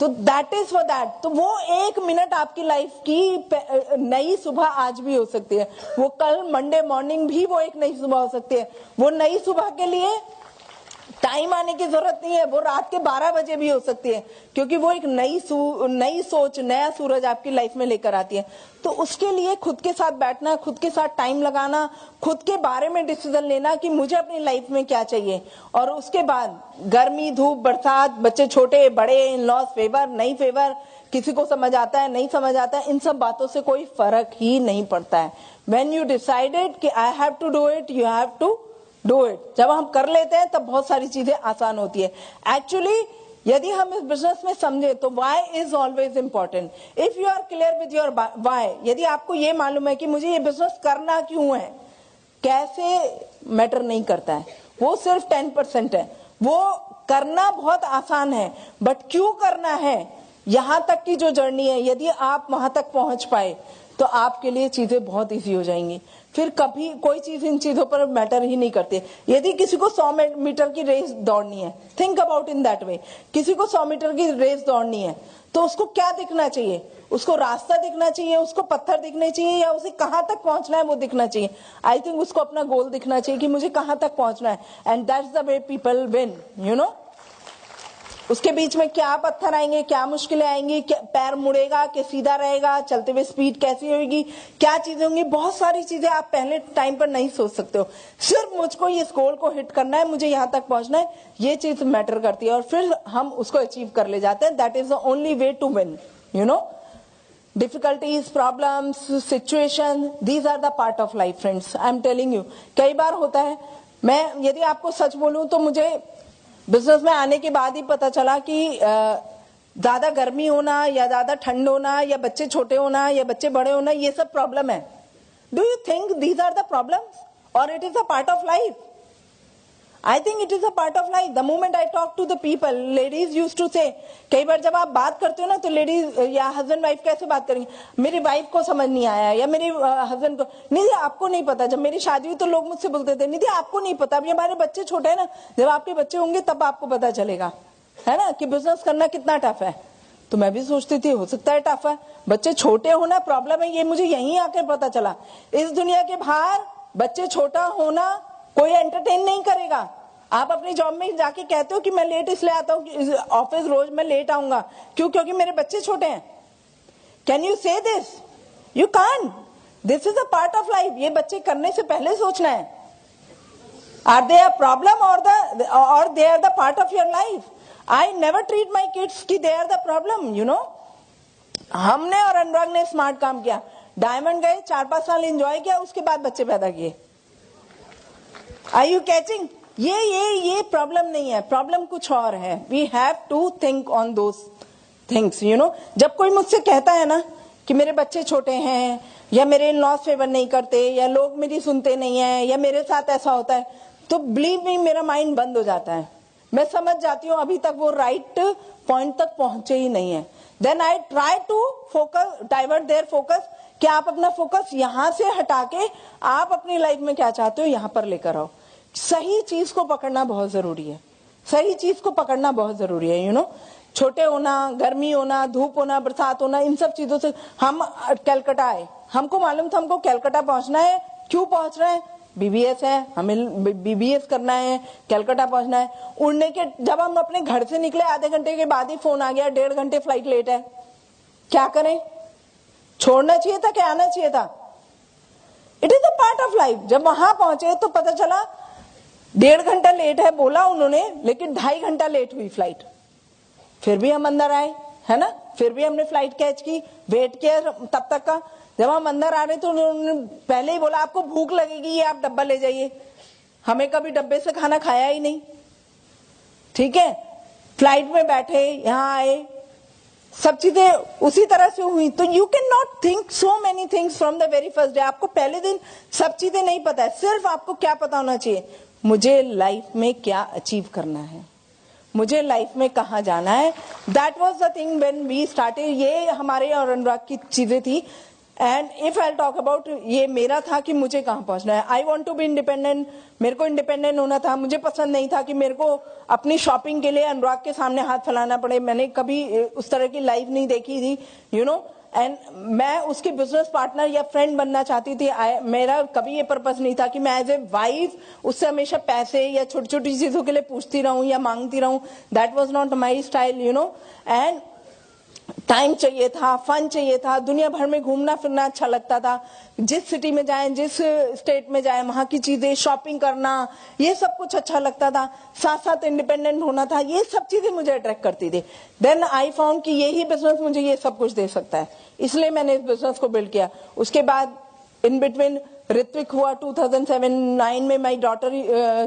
तो दैट इज फॉर दैट। तो वो एक मिनट आपकी लाइफ की नई सुबह आज भी हो सकती है, वो कल मंडे मॉर्निंग भी वो एक नई सुबह हो सकती है। वो नई सुबह के लिए टाइम आने की जरूरत नहीं है, वो रात के 12 बजे भी हो सकती है, क्योंकि वो एक नई सोच, नया सूरज आपकी लाइफ में लेकर आती है। तो उसके लिए खुद के साथ बैठना, खुद के साथ टाइम लगाना, खुद के बारे में डिसीजन लेना कि मुझे अपनी लाइफ में क्या चाहिए। और उसके बाद गर्मी धूप बरसात, बच्चे छोटे बड़े, इन लॉज फेवर नहीं फेवर, किसी को समझ आता है नहीं समझ आता है, इन सब बातों से कोई फर्क ही नहीं पड़ता है। व्हेन यू डिसाइडेड कि I have to do it, you have to do it. जब हम कर लेते हैं तब बहुत सारी चीजें आसान होती है। एक्चुअली यदि हम इस बिजनेस में समझे तो why is always important. If you are clear with your why, यदि आपको ये मालूम है कि मुझे ये बिजनेस करना क्यों है, कैसे मैटर नहीं करता है, वो सिर्फ 10% है। वो करना बहुत आसान है, बट क्यों करना है, यहां तक की जो जर्नी है, यदि आप वहां तक पहुंच पाए तो आपके लिए चीजें बहुत इजी हो जाएंगी। फिर कभी कोई चीज इन चीजों पर मैटर ही नहीं करती। यदि किसी को 100 मीटर की रेस दौड़नी है, थिंक अबाउट इन दैट वे, किसी को 100 मीटर की रेस दौड़नी है तो उसको क्या दिखना चाहिए? उसको रास्ता दिखना चाहिए, उसको पत्थर दिखने चाहिए, या उसे कहां तक पहुंचना है वो दिखना चाहिए? आई थिंक उसको अपना गोल दिखना चाहिए कि मुझे कहां तक पहुंचना है। And that's the way people win. उसके बीच में क्या पत्थर आएंगे, क्या मुश्किलें आएंगी, क्या पैर मुड़ेगा कि सीधा रहेगा, चलते हुए स्पीड कैसी होगी, क्या चीजें होंगी, बहुत सारी चीजें आप पहले टाइम पर नहीं सोच सकते हो। सिर्फ मुझको ये गोल को हिट करना है, मुझे यहां तक पहुंचना है, ये चीज मैटर करती है और फिर हम उसको अचीव कर ले जाते हैं। That is the only way to win. Difficulties, problems, situation, these are the part of life friends. I am telling you, कई बार होता है, मैं यदि आपको सच बोलूं तो मुझे बिजनेस में आने के बाद ही पता चला कि ज्यादा गर्मी होना या ज्यादा ठंड होना या बच्चे छोटे होना या बच्चे बड़े होना, ये सब प्रॉब्लम है। Do you think these are the problems और it is a part of life? I think it is a part of life. The moment I talk to the people, ladies use to say, कई बार जब आप बात करते हो ना तो ladies या हस्बैंड वाइफ कैसे बात करेंगे, मेरी वाइफ को समझ नहीं आया या मेरे हस्बैंड को, निधि आपको नहीं पता। जब मेरी शादी हुई तो लोग मुझसे बोलते थे, निधि आपको नहीं पता, अभी हमारे बच्चे छोटे हैं ना, जब आपके बच्चे होंगे तब आपको पता चलेगा, है ना, कि बिजनेस करना कितना टफ है। तो मैं भी सोचती थी हो सकता है टफ है, बच्चे छोटे होना प्रॉब्लम है, ये मुझे यहीं आकर पता चला। इस दुनिया के बाहर बच्चे छोटा होना कोई एंटरटेन नहीं करेगा। आप अपनी जॉब में जाके कहते हो कि मैं लेट इसलिए आता हूँ ऑफिस, रोज मैं लेट आऊंगा, क्यों? क्योंकि मेरे बच्चे छोटे हैं। कैन यू से this? You can't. This is a part of life. ये बच्चे करने से पहले सोचना है। Are they a problem or they are the part of your life? I never treat my kids कि they are the problem, you know. हमने और अनुराग ने स्मार्ट काम किया, डायमंड गए, 4-5 साल एंजॉय किया, उसके बाद बच्चे पैदा किए. Are you catching? ये प्रॉब्लम नहीं है, प्रॉब्लम कुछ और है. We have to think on those things, you know. जब कोई मुझसे कहता है ना कि मेरे बच्चे छोटे हैं, या मेरे इन-लॉज फेवर नहीं करते, या लोग मेरी सुनते नहीं है, या मेरे साथ ऐसा होता है, तो बिलीव मी मेरा माइंड बंद हो जाता है. मैं समझ जाती हूँ अभी तक वो राइट पॉइंट तक पहुंचे ही नहीं है. Then I try to focus, divert their focus, कि आप अपना फोकस यहां से हटा के आप अपनी लाइफ में क्या चाहते हो यहां पर लेकर आओ. सही चीज को पकड़ना बहुत जरूरी है, सही चीज को पकड़ना बहुत जरूरी है, यू नो. छोटे होना, गर्मी होना, धूप होना, बरसात होना, इन सब चीजों से. हम कलकत्ता आए, हमको मालूम था हमको कलकत्ता पहुंचना है. क्यों पहुंच रहे हैं? बीबीएस है, हमें बीबीएस करना है, कलकत्ता पहुंचना है. उड़ने के जब हम अपने घर से निकले आधे घंटे के बाद ही फोन आ गया 1.5 घंटे फ्लाइट लेट है. क्या करें? छोड़ना चाहिए था, क्या आना चाहिए था? It is a part of life. जब वहां पहुंचे तो पता चला 1.5 घंटा लेट है बोला उन्होंने, लेकिन 2.5 घंटा लेट हुई फ्लाइट. फिर भी हम अंदर आए, है ना. फिर भी हमने फ्लाइट कैच की, वेट किया तब तक का. जब हम अंदर आ रहे तो उन्होंने पहले ही बोला आपको भूख लगेगी, ये आप डब्बा ले जाइए. हमें कभी डब्बे से खाना खाया ही नहीं. ठीक है, फ्लाइट में बैठे, यहां आए, सब चीजें उसी तरह से हुई. तो you can not think so many things from the very first day. आपको पहले दिन सब चीजें नहीं पता है. सिर्फ आपको क्या पता होना चाहिए, मुझे लाइफ में क्या अचीव करना है, मुझे लाइफ में कहां जाना है. That was the thing when we started. ये हमारे और अनुराग की चीजें थी. And if I talk about, ये मेरा था कि मुझे कहां पहुंचना है. I want to be independent. मेरे को इंडिपेंडेंट होना था. मुझे पसंद नहीं था कि मेरे को अपनी शॉपिंग के लिए अनुराग के सामने हाथ फैलाना पड़े. मैंने कभी उस तरह की लाइफ नहीं देखी थी, यू नो. एंड मैं उसकी बिजनेस पार्टनर या फ्रेंड बनना चाहती थी. मेरा कभी ये पर्पस नहीं था कि मैं एज ए वाइफ उससे हमेशा पैसे या छोटी छोटी चीजों के लिए पूछती रहूं या मांगती रहूं. That was not my style, you know. And time चाहिए था, फन चाहिए था, दुनिया भर में घूमना फिरना अच्छा लगता था. जिस सिटी में जाएं, जिस स्टेट में जाएं, वहां की चीजें, शॉपिंग करना, ये सब कुछ अच्छा लगता था. साथ साथ इंडिपेंडेंट होना था. ये सब चीजें मुझे अट्रैक्ट करती थी. देन आई फाउंड कि यही बिजनेस मुझे ये सब कुछ दे सकता है, इसलिए मैंने इस बिजनेस को बिल्ड किया. उसके बाद इन बिटवीन ऋत्विक हुआ 2007-9 में. My daughter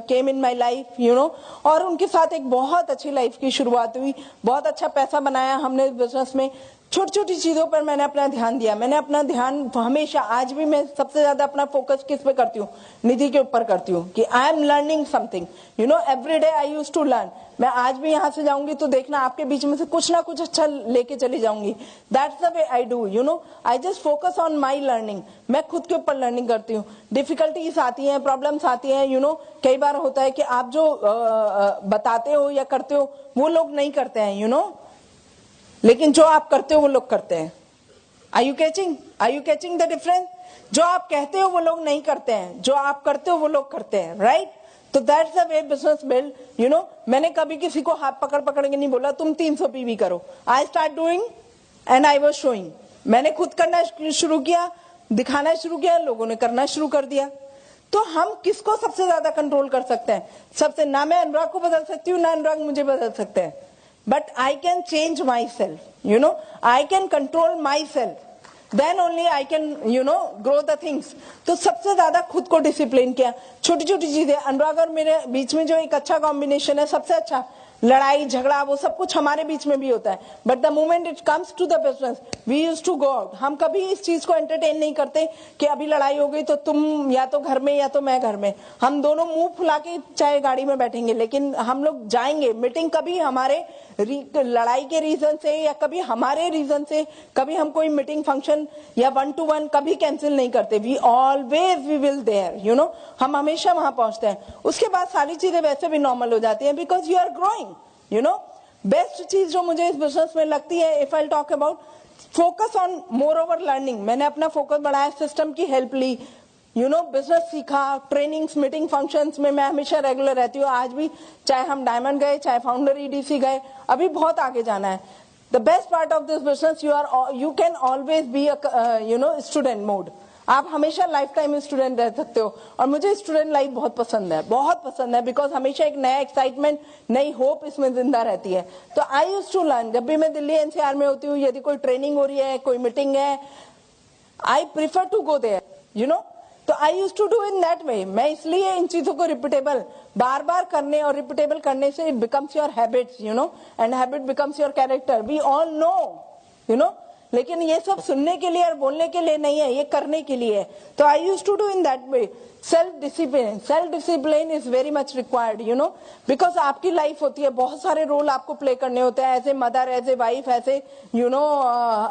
came in my life, you know. और उनके साथ एक बहुत अच्छी लाइफ की शुरुआत हुई. बहुत अच्छा पैसा बनाया हमने इस बिजनेस में. छोटी छोटी चीजों पर मैंने अपना ध्यान दिया. मैंने अपना ध्यान हमेशा, आज भी मैं सबसे ज्यादा अपना फोकस किस पे करती हूँ? निधि के ऊपर करती हूँ. कि I am learning something, you know. Every day I use to learn. मैं आज भी यहां से जाऊंगी तो देखना आपके बीच में से कुछ ना कुछ अच्छा लेके चली जाऊंगी. That's the way I do, you know. I just focus on my learning. मैं खुद के ऊपर लर्निंग करती हूँ. डिफिकल्टीज आती हैं, प्रॉब्लम्स आती हैं, यू नो. कई बार होता है कि आप जो बताते हो या करते हो वो लोग नहीं करते हैं, यू नो. लेकिन जो आप करते हो वो लोग करते हैं. Are you catching the difference? जो आप कहते हो वो लोग नहीं करते हैं, जो आप करते हो वो लोग करते हैं, राइट? तो that's the way business build, you know. मैंने कभी किसी को हाथ पकड़ पकड़ के नहीं बोला तुम 300 पीवी करो. I start doing and I was showing. मैंने खुद करना शुरू किया, दिखाना शुरू किया, लोगों ने करना शुरू कर दिया. तो हम किसको सबसे ज्यादा कंट्रोल कर सकते हैं? सबसे. ना मैं अनुराग को बदल सकती हूँ, ना अनुराग मुझे बदल सकते हैं. But I can change myself, you know. I can control myself. Then only I can, you know, grow the things. तो सबसे ज्यादा खुद को डिसिप्लिन किया. छोटी छोटी चीजें. अनुराग और मेरे बीच में जो एक अच्छा कॉम्बिनेशन है, सबसे अच्छा, लड़ाई झगड़ा वो सब कुछ हमारे बीच में भी होता है. But the moment it comes to the business we use to go out. हम कभी इस चीज को एंटरटेन नहीं करते कि अभी लड़ाई हो गई तो तुम या तो घर में या तो मैं घर में. हम दोनों मुंह फुला के चाहे गाड़ी में बैठेंगे, लेकिन हम लोग जाएंगे. मीटिंग कभी हमारे लड़ाई के रीजन से या कभी हमारे रीजन से, कभी हम कोई मीटिंग फंक्शन या 1-to-1 कभी कैंसिल नहीं करते. We always we will there, you know. हम हमेशा वहां पहुंचते हैं. उसके बाद सारी चीजें वैसे भी नॉर्मल हो जाती हैं because you are growing, you know. Best चीज जो मुझे इस बिजनेस में लगती है, if I talk about focus on more over learning. मैंने अपना फोकस बढ़ाया, सिस्टम की हेल्प ली, यू नो. बिजनेस सीखा, ट्रेनिंग्स, मीटिंग, फंक्शंस में मैं हमेशा रेगुलर रहती हूँ. आज भी चाहे हम डायमंड गए, चाहे फाउंडर ईडीसी गए, अभी बहुत आगे जाना है. The best part of this business, you can always be you know student mode. आप हमेशा लाइफ टाइम स्टूडेंट रह सकते हो। और मुझे स्टूडेंट लाइफ बहुत पसंद है, बहुत पसंद है, बिकॉज हमेशा एक नया एक्साइटमेंट, नई होप इसमें जिंदा रहती है। तो आई यूज्ड टू लर्न, जब भी मैं दिल्ली एनसीआर में होती हूँ, यदि कोई ट्रेनिंग हो रही है, कोई मीटिंग है, I prefer to go there, you know. तो I used to do in that way. मैं इसलिए इन चीजों को रिपीटेबल बार बार करने और रिपीटेबल करने से it becomes your habits, you know, and habit becomes your character. We all know, you know, लेकिन ये सब सुनने के लिए और बोलने के लिए नहीं है, ये करने के लिए है। तो I used to do in that way. Self discipline is very much required, you know, because आपकी लाइफ होती है, बहुत सारे रोल आपको प्ले करने होते हैं, as a mother, as a wife, as a you know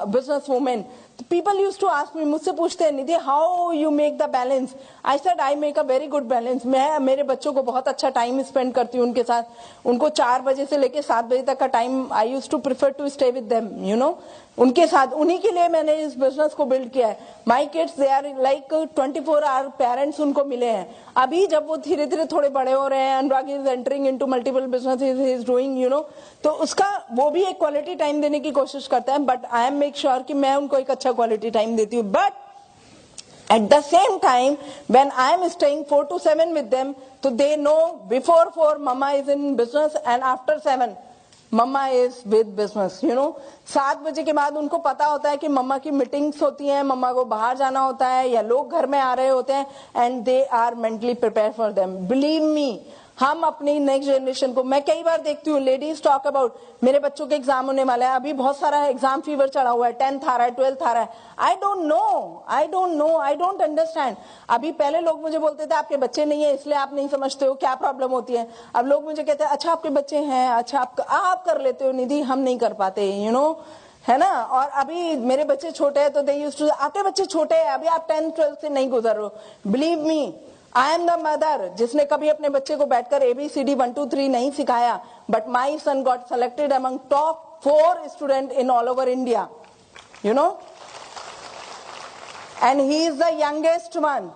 business women. People used to ask me, मुझसे पूछते हैं, Nidhi how you make the balance. I said I make a very good balance. मैं मेरे बच्चों को बहुत अच्छा टाइम स्पेंड करती हूँ उनके साथ। उनको 4 बजे से लेके 7 बजे तक का time I used to prefer to stay with them, you know, उनके साथ। उन्हीं के लिए मैंने इस बिजनेस को बिल्ड किया है। My kids they are like 24 hour parents उनको मिले हैं। अभी जब वो धीरे धीरे थोड़े बड़े हो रहे हैं, Anurag is entering into multiple businesses he is doing, you know, तो उसका वो भी एक क्वालिटी टाइम देने की कोशिश करता है। But I am make sure कि मैं उनको एक अच्छा क्वालिटी टाइम देती हूँ। But at the same time, when I am staying 4 to 7 with them, so they know before 4 mama is in business and after 7 mamma is with business, you know. 7 बजे के बाद उनको पता होता है कि मम्मा की मीटिंग्स होती हैं, मम्मा को बाहर जाना होता है या लोग घर में आ रहे होते हैं, and they are mentally prepare for them. Believe me, हम अपनी नेक्स्ट जनरेशन को, मैं कई बार देखती हूँ लेडीज टॉक अबाउट मेरे बच्चों के एग्जाम होने वाला है, अभी बहुत सारा एग्जाम फीवर चढ़ा हुआ है, 10th आ रहा है, 12th आ रहा है। I don't understand. अभी पहले लोग मुझे बोलते थे आपके बच्चे नहीं है इसलिए आप नहीं समझते हो क्या प्रॉब्लम होती है। अब लोग मुझे कहते हैं अच्छा आपके बच्चे हैं, अच्छा आप कर लेते हो निधि, हम नहीं कर पाते, यू नो, है ना। और अभी मेरे बच्चे छोटे हैं तो दे यूज्ड टू, आपके बच्चे छोटे हैं, अभी आप 10th 12th से नहीं गुजर रहे हो। Believe me, I am the mother जिसने कभी अपने बच्चे को बैठकर ABCD 1 2 3 नहीं सिखाया, but my sun got selected among top 4 student in all over India, you know, and he is the youngest one.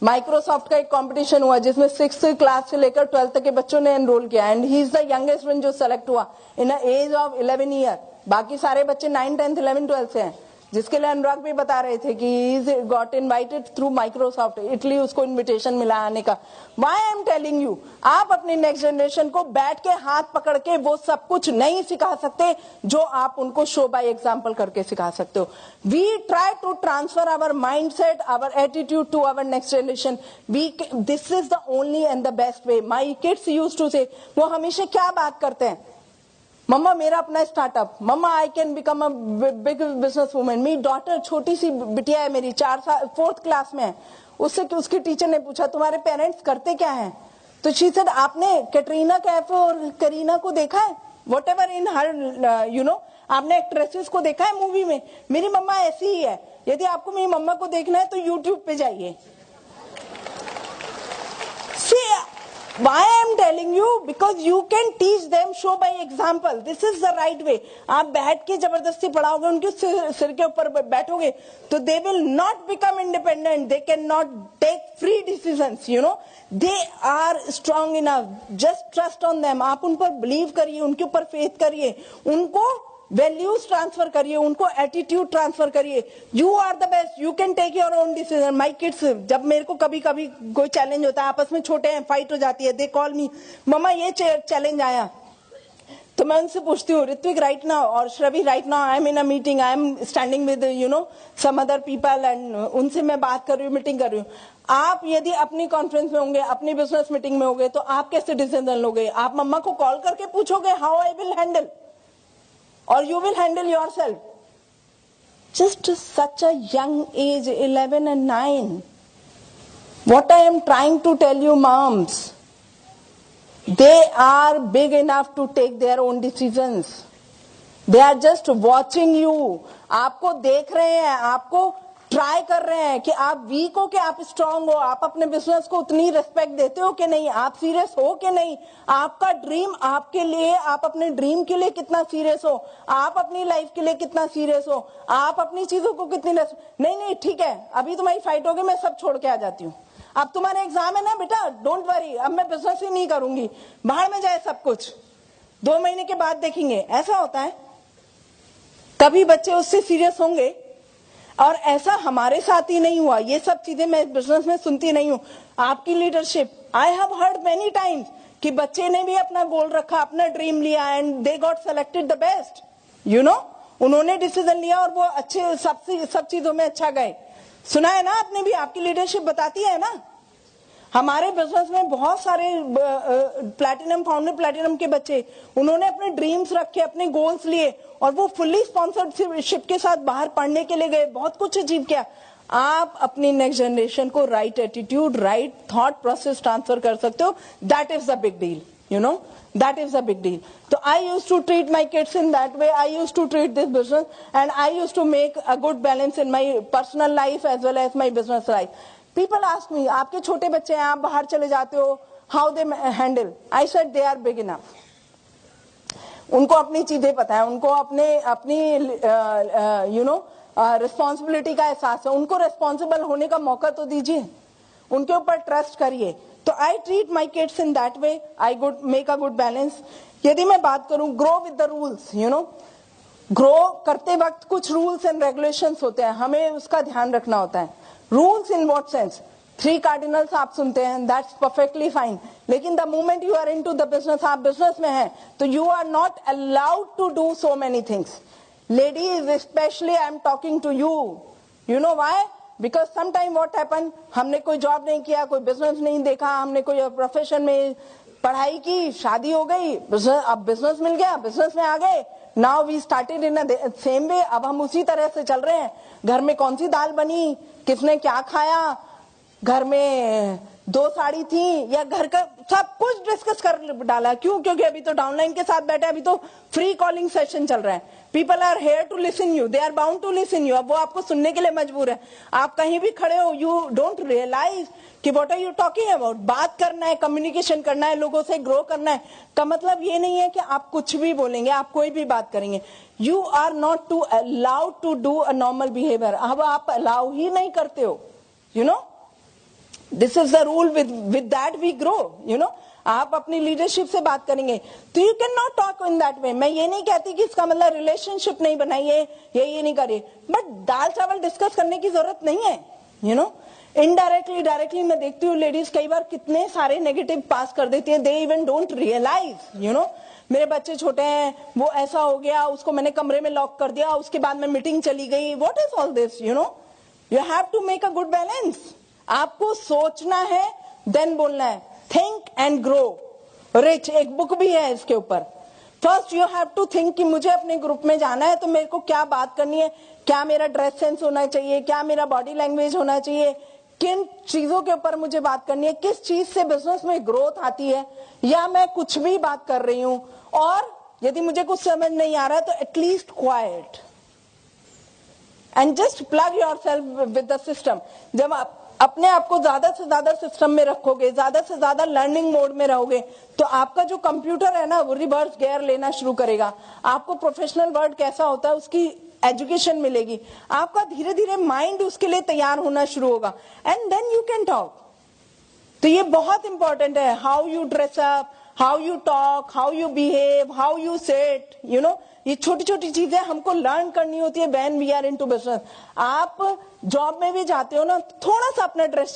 Microsoft का एक कंपटीशन हुआ जिसमें 6th क्लास से लेकर 12th तक के बच्चों ने एनरोल किया, and he is the youngest one जो सेलेक्ट हुआ इन एज ऑफ 11 ईयर। बाकी सारे बच्चे 9, 10th, 11, 12th से हैं, जिसके लिए अनुराग भी बता रहे थे कि got invited through Microsoft, Italy उसको इनविटेशन मिला आने का। Why I am telling you, आप अपनी नेक्स्ट जनरेशन को बैठ के हाथ पकड़ के वो सब कुछ नहीं सिखा सकते जो आप उनको शो बाय एग्जांपल करके सिखा सकते हो। We try to transfer our mindset, our attitude to our next generation. This is the only and the best way. My kids used to say, वो हमेशा क्या बात करते हैं, मम्मा मेरा अपना startup, mamma I can become a big business women. मेरी daughter, छोटी सी बिटिया है मेरी, 4th क्लास में है, उससे उसकी टीचर ने पूछा तुम्हारे पेरेंट्स करते क्या हैं, तो शी सेड आपने कैटरीना कैफ और करीना को देखा है, what ever in her, you know, आपने एक्ट्रेसेस को देखा है मूवी में, मेरी मम्मा ऐसी ही है। यदि आपको मेरी मम्मा को देखना है तो यूट्यूब पे जाइए। Why I am telling you? Because you can teach them show by example. This is the right way. आप बैठ के जबरदस्ती पढ़ाओगे, उनके सिर के ऊपर बैठोगे, तो they will not become independent. They cannot take free decisions. You know, they are strong enough. Just trust on them. आप उन पर believe करिए, उनके ऊपर faith करिए, उनको वैल्यूज ट्रांसफर करिए, उनको एटीट्यूड ट्रांसफर करिए। You are the best, you can take your own decision. My kids, जब मेरे को कभी कभी कोई चैलेंज होता है, आपस में छोटे हैं, फाइट हो जाती है, दे कॉल मी, मम्मा ये चैलेंज आया, तो मैं उनसे पूछती हूँ ऋत्विक राइट नाउ और Shravi right now I am in a meeting, I am standing with you know some other people, and उनसे मैं बात कर रही हूँ, मीटिंग कर रही हूँ। आप यदि अपनी कॉन्फ्रेंस में होंगे, अपनी बिजनेस मीटिंग में होंगे, तो आप कैसे डिसीजन लोगे? आप मम्मा को कॉल करके पूछोगे how I will handle, or you will handle yourself. Just such a young age, 11 and 9. What I am trying to tell you, moms, they are big enough to take their own decisions. They are just watching you. आपको देख रहे हैं, आपको try कर रहे हैं कि आप वीक हो कि आप स्ट्रांग हो, आप अपने बिजनेस को उतनी रिस्पेक्ट देते हो कि नहीं, आप सीरियस हो कि नहीं, आपका ड्रीम आपके लिए, आप अपने ड्रीम के लिए कितना सीरियस हो, आप अपनी लाइफ के लिए कितना सीरियस हो, आप अपनी चीजों को कितनी नहीं ठीक है अभी तुम्हारी फाइट होगी, मैं सब छोड़ के आ जाती हूँ, अब तुम्हारे एग्जाम है ना बेटा, डोंट वरी, अब मैं बिजनेस ही नहीं करूंगी, बाहर में जाए सब कुछ, 2 महीने के बाद देखेंगे। ऐसा होता है? तभी बच्चे उससे सीरियस होंगे। और ऐसा हमारे साथ ही नहीं हुआ, ये सब चीजें मैं बिजनेस में सुनती नहीं हूं। आपकी leadership, I have heard many times कि बच्चे ने भी अपना गोल रखा, अपना ड्रीम लिया and they got selected the best, you know, उन्होंने डिसीजन लिया और वो अच्छे सब चीजों में अच्छा गए। सुना है ना आपने भी, आपकी लीडरशिप बताती है ना। हमारे बिजनेस में बहुत सारे प्लैटिनम फाउंडर, प्लैटिनम के बच्चे, उन्होंने अपने ड्रीम्स रखे, अपने गोल्स लिए और वो फुल्ली स्पॉन्सरशिप के साथ बाहर पढ़ने के लिए गए, बहुत कुछ अचीव किया। आप अपनी नेक्स्ट जनरेशन को right attitude, right thought process transfer कर सकते हो, that is the big deal, you know, that is a big deal. So I used to treat my kids in that way. I used to treat this business and I used to make a good balance in my personal life as well as my business life. People ask me, आपके छोटे बच्चे हैं, आप बाहर चले जाते हो, how they handle? I said they are big enough. उनको अपनी चीजें पता है, उनको अपनी यू नो रिस्पॉन्सिबिलिटी का एहसास है, उनको रिस्पॉन्सिबल होने का मौका तो दीजिए, उनके ऊपर ट्रस्ट करिए। तो I treat my kids in that way, I make a good balance. यदि मैं बात करूं grow with the rules, you no, grow करते वक्त कुछ रूल्स एंड रेगुलेशंस होते हैं, हमें उसका ध्यान रखना होता है। Rules in what sense? 3 cardinals आप सुनते हैं, दैट्स परफेक्टली फाइन, लेकिन the moment you are into the business, आप बिजनेस में हैं, तो you are not allowed to do so many things. Ladies specially, I am talking to you, you know why? Because sometime what happen, हमने कोई job नहीं किया, कोई business नहीं देखा, हमने कोई प्रोफेशन में पढ़ाई की, शादी हो गई, अब बिजनेस मिल गया, बिजनेस में आ गए, now we started in same way, अब हम उसी तरह से चल रहे हैं। घर में कौन सी दाल बनी, किसने क्या खाया, घर में 2 साड़ी थी, या घर का सब कुछ डिस्कस कर डाला। क्यों? क्योंकि अभी तो डाउनलाइन के साथ बैठे, अभी तो फ्री कॉलिंग सेशन चल रहा है। People are here to listen you, they are bound to listen you. अब वो आपको सुनने के लिए मजबूर है। आप कहीं भी खड़े हो, यू डोंट रियलाइज कि what are you talking about. बात करना है, कम्युनिकेशन करना है, लोगों से ग्रो करना है, का मतलब ये नहीं है कि आप कुछ भी बोलेंगे, आप कोई भी बात करेंगे। You are not to allowed to do a normal behaviour. अब आप अलाउ ही नहीं करते हो, you know, this is the rule, with that we grow, you know. आप अपनी लीडरशिप से बात करेंगे तो you can not talk in that way. मैं ये नहीं कहती कि इसका मतलब रिलेशनशिप नहीं बनाइए या ये नहीं करिए, बट दाल चावल डिस्कस करने की जरूरत नहीं है, यू नो। इनडायरेक्टली, डायरेक्टली मैं देखती हूँ लेडीज कई बार कितने सारे नेगेटिव पास कर देती है, they even don't realize, you know. मेरे बच्चे छोटे हैं, वो ऐसा हो गया, उसको मैंने कमरे में लॉक कर दिया, उसके बाद में मीटिंग चली गई, what is all this, you know. You have to make a good balance. आपको सोचना है, देन बोलना है। थिंक एंड ग्रो रिच, एक बुक भी है इसके ऊपर। First you have to think कि मुझे अपने ग्रुप में जाना है तो मेरे को क्या बात करनी है, क्या मेरा ड्रेस सेंस होना चाहिए, क्या मेरा बॉडी लैंग्वेज होना चाहिए, किन चीजों के ऊपर मुझे बात करनी है, किस चीज से बिजनेस में ग्रोथ आती है, या मैं कुछ भी बात कर रही हूं। और यदि मुझे कुछ समझ नहीं आ रहा है तो at least quiet and just plug yourself with the system. जब आप अपने आप को ज्यादा से ज्यादा सिस्टम में रखोगे, ज्यादा से ज्यादा लर्निंग मोड में रहोगे, तो आपका जो कंप्यूटर है ना, वो रिवर्स गियर लेना शुरू करेगा। आपको प्रोफेशनल वर्ल्ड कैसा होता है उसकी एजुकेशन मिलेगी, आपका धीरे धीरे माइंड उसके लिए तैयार होना शुरू होगा, and then you can talk. तो ये बहुत इंपॉर्टेंट है, how you dress up, how you talk, how you behave, how you sit, you know. ये छोटी छोटी चीजें हमको लर्न करनी होती है when we are into business. आप जॉब में भी जाते हो ना, थोड़ा सा अपना ड्रेस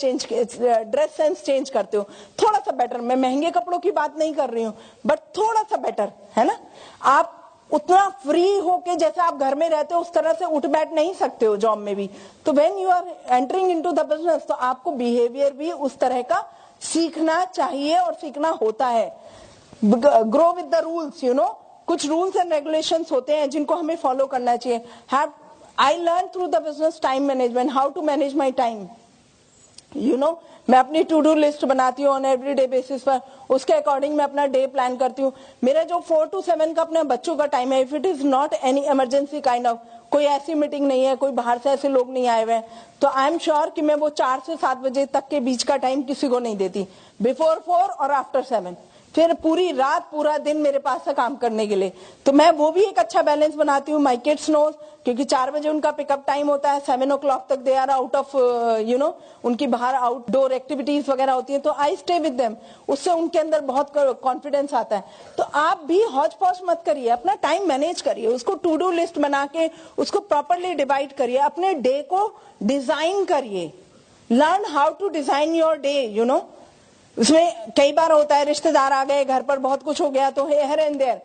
सेंस चेंज करते हो, थोड़ा सा बेटर। मैं महंगे कपड़ों की बात नहीं कर रही हूँ, बट थोड़ा सा बेटर, है ना। आप उतना फ्री होके जैसे आप घर में रहते हो उस तरह से उठ बैठ नहीं सकते हो जॉब में भी। तो when you are entering into the business, तो आपको बिहेवियर भी उस तरह का सीखना चाहिए और सीखना होता है। Grow with the rules, you know. कुछ रूल्स एंड रेगुलेशंस होते हैं जिनको हमें फॉलो करना चाहिए। I learn through the business time management, how to manage my time, you know. मैं अपनी टू डू लिस्ट बनाती हूँ ऑन एवरीडे बेसिस पर, उसके अकॉर्डिंग मैं अपना डे प्लान करती हूँ। मेरा जो 4 to 7 का अपने बच्चों का टाइम है, if it is not any emergency kind of, कोई ऐसी मीटिंग नहीं है, कोई बाहर से ऐसे लोग नहीं आए हुए हैं, तो आई एम श्योर कि मैं वो 4 से 7 बजे तक के बीच का टाइम किसी को नहीं देती, बिफोर 4 और आफ्टर 7। फिर पूरी रात पूरा दिन मेरे पास है काम करने के लिए। तो मैं वो भी एक अच्छा बैलेंस बनाती हूँ। माई किड्स नोज, क्योंकि 4 बजे उनका पिकअप टाइम होता है, 7 o'clock तक दे आर आउट ऑफ उनकी बाहर आउटडोर एक्टिविटीज वगैरह होती है, तो आई स्टे विद देम। उससे उनके अंदर बहुत कॉन्फिडेंस आता है। तो आप भी हौच पौच मत करिए, अपना टाइम मैनेज करिए, उसको टू डू लिस्ट बना के उसको प्रॉपरली डिवाइड करिए, अपने डे को डिजाइन करिए। Learn how to design your day. उसमें कई बार होता है रिश्तेदार आ गए, घर पर बहुत कुछ हो गया, तो हियर एंड देयर।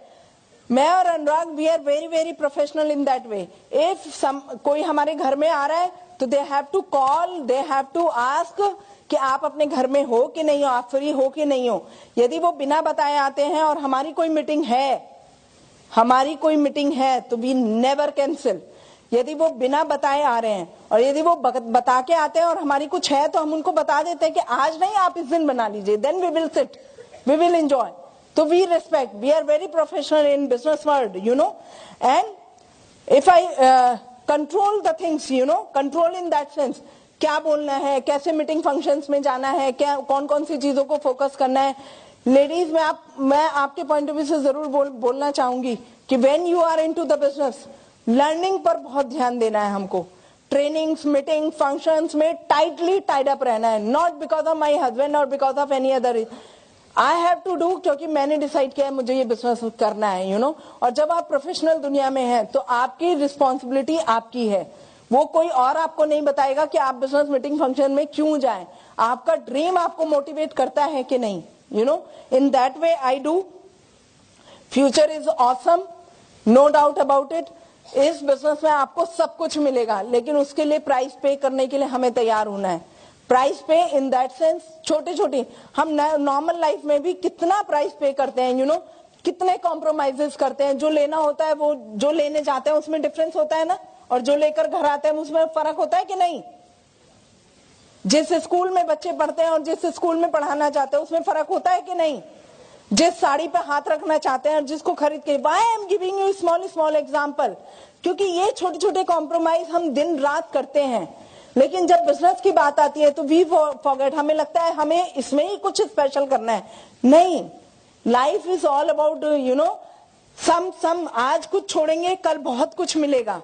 मैं और Anurag we are very very professional in that way. If कोई हमारे घर में आ रहा है तो they have to call, they have to ask कि आप अपने घर में हो कि नहीं हो, आप फ्री हो कि नहीं हो। यदि वो बिना बताए आते हैं और हमारी कोई मीटिंग है तो वी नेवर कैंसिल। यदि वो बिना बताए आ रहे हैं और यदि वो बता के आते हैं और हमारी कुछ है तो हम उनको बता देते हैं कि आज नहीं, आप इस दिन बना लीजिए, then we will sit, we will enjoy. तो we respect, we are very professional in business world, and if I control the things, control in that sense, क्या बोलना है, कैसे मीटिंग फंक्शंस में जाना है, क्या कौन कौन सी चीजों को फोकस करना है। लेडीज मैं आपके पॉइंट ऑफ व्यू से जरूर बोलना चाहूंगी कि when you are into the business, learning पर बहुत ध्यान देना है हमको। ट्रेनिंग्स, मीटिंग, फंक्शंस में टाइटली टाइड अप रहना है, not because of my husband और because of any other. I have to do, क्योंकि मैंने डिसाइड किया है मुझे ये बिजनेस करना है, और जब आप प्रोफेशनल दुनिया में हैं तो आपकी रिस्पॉन्सिबिलिटी आपकी है, वो कोई और आपको नहीं बताएगा कि आप बिजनेस मीटिंग फंक्शन में क्यों जाएं। आपका ड्रीम आपको मोटिवेट करता है कि नहीं, in that way I do. Future is awesome, no doubt about it. इस बिजनेस में आपको सब कुछ मिलेगा, लेकिन उसके लिए प्राइस पे करने के लिए हमें तैयार होना है। प्राइस पे इन दैट सेंस, छोटे छोटे, हम नॉर्मल लाइफ में भी कितना प्राइस पे करते हैं, कितने कॉम्प्रोमाइजेस करते हैं। जो लेना होता है वो जो लेने जाते हैं उसमें डिफरेंस होता है ना, और जो लेकर घर आते हैं उसमें फर्क होता है कि नहीं। जिस स्कूल में बच्चे पढ़ते हैं और जिस स्कूल में पढ़ाना चाहते हैं उसमें फर्क होता है कि नहीं। जिस साड़ी पे हाथ रखना चाहते हैं और जिसको खरीद के, why I am giving you small example, क्योंकि ये छोटे छोटे कॉम्प्रोमाइज हम दिन रात करते हैं। लेकिन जब बिजनेस की बात आती है तो वी फॉरगेट, हमें लगता है हमें इसमें ही कुछ स्पेशल करना है। नहीं, life is all about some आज कुछ छोड़ेंगे कल बहुत कुछ मिलेगा।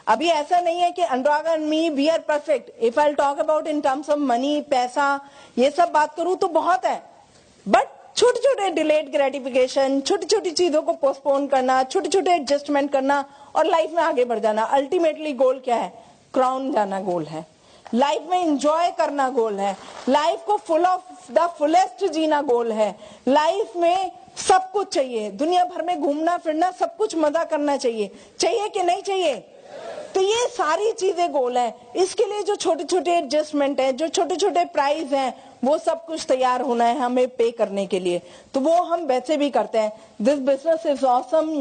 अभी ऐसा नहीं है कि Anurag and me we are perfect. If I talk about in terms of money, पैसा, ये सब बात करूं तो बहुत है, बट छोटे छोटे डिलेड ग्रेटिफिकेशन, छोटी छोटी चीजों को पोस्टपोन करना, छोटे छोटे एडजस्टमेंट करना और लाइफ में आगे बढ़ जाना। अल्टीमेटली गोल क्या है? क्राउन जाना गोल है। लाइफ में एंजॉय करना गोल है। लाइफ को फुल ऑफ द फुलेस्ट जीना गोल है। लाइफ में सब कुछ चाहिए, दुनिया भर में घूमना फिरना, सब कुछ मजा करना चाहिए कि नहीं चाहिए? तो ये सारी चीजें गोल है। इसके लिए जो छोटे छोटे एडजस्टमेंट है, जो छोटे छोटे प्राइस हैं, वो सब कुछ तैयार होना है हमें पे करने के लिए। तो वो हम वैसे भी करते हैं। दिस बिजनेस इज ऑसम,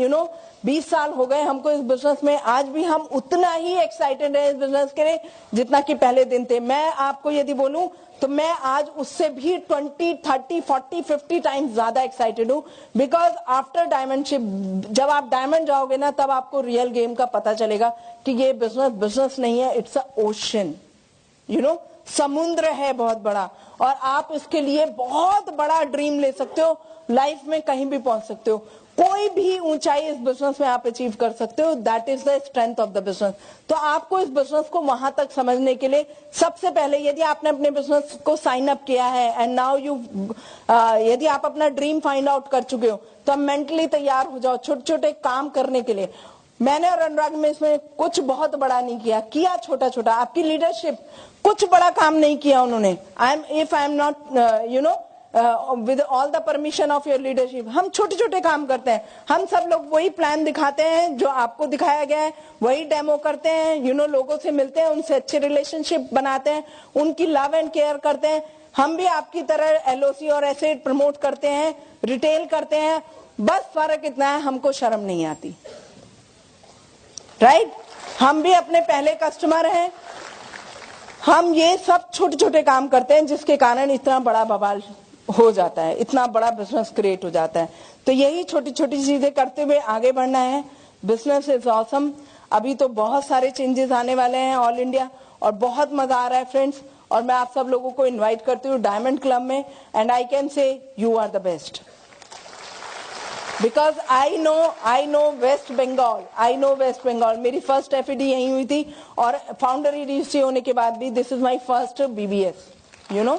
20 साल हो गए हमको इस बिजनेस में। आज भी हम उतना ही एक्साइटेड है इस बिजनेस के लिए जितना कि पहले दिन थे। मैं आपको यदि बोलूं तो मैं आज उससे भी 20, 30, 40, 50 टाइम्स ज्यादा एक्साइटेड हूं। बिकॉज आफ्टर डायमंडशिप, जब आप डायमंड जाओगे ना, तब आपको रियल गेम का पता चलेगा कि ये बिजनेस नहीं है, इट्स अ ओशन, समुद्र है बहुत बड़ा, और आप इसके लिए बहुत बड़ा ड्रीम ले सकते हो। लाइफ में कहीं भी पहुंच सकते हो, कोई भी ऊंचाई इस बिजनेस में आप अचीव कर सकते हो। That is the strength of the business. तो आपको इस बिजनेस को वहां तक समझने के लिए सबसे पहले, यदि आपने अपने बिजनेस को साइन अप किया है एंड नाउ यू, यदि आप अपना ड्रीम फाइंड आउट कर चुके हो, तो आप मेंटली तैयार हो जाओ छोटे छोटे काम करने के लिए। मैंने और अनुराग में इसमें कुछ बहुत बड़ा नहीं किया छोटा छोटा। आपकी लीडरशिप कुछ बड़ा काम नहीं किया उन्होंने। If I am not with all the permission of your leadership, हम छोटे छोटे काम करते हैं। हम सब लोग वही प्लान दिखाते हैं जो आपको दिखाया गया है, वही डेमो करते हैं, लोगों से मिलते हैं, उनसे अच्छे रिलेशनशिप बनाते हैं, उनकी लव एंड केयर करते हैं। हम भी आपकी तरह एलओसी और एसेट प्रमोट करते हैं, रिटेल करते हैं। बस फर्क इतना है, हमको शर्म नहीं आती, राइट? हम भी अपने पहले कस्टमर हैं। हम ये सब छोटे छोटे काम करते हैं जिसके कारण इतना बड़ा बवाल हो जाता है, इतना बड़ा बिजनेस क्रिएट हो जाता है। तो यही छोटी छोटी चीजें करते हुए आगे बढ़ना है। Business is awesome. अभी तो बहुत सारे चेंजेस आने वाले हैं ऑल इंडिया, और बहुत मजा आ रहा है फ्रेंड्स। और मैं आप सब लोगों को इनवाइट करती हूँ डायमंड क्लब में, and I can say you are the best. Because I know West Bengal, मेरी फर्स्ट FED यहीं हुई थी और फाउंडर EDC होने के बाद भी this is my first BBS, you know,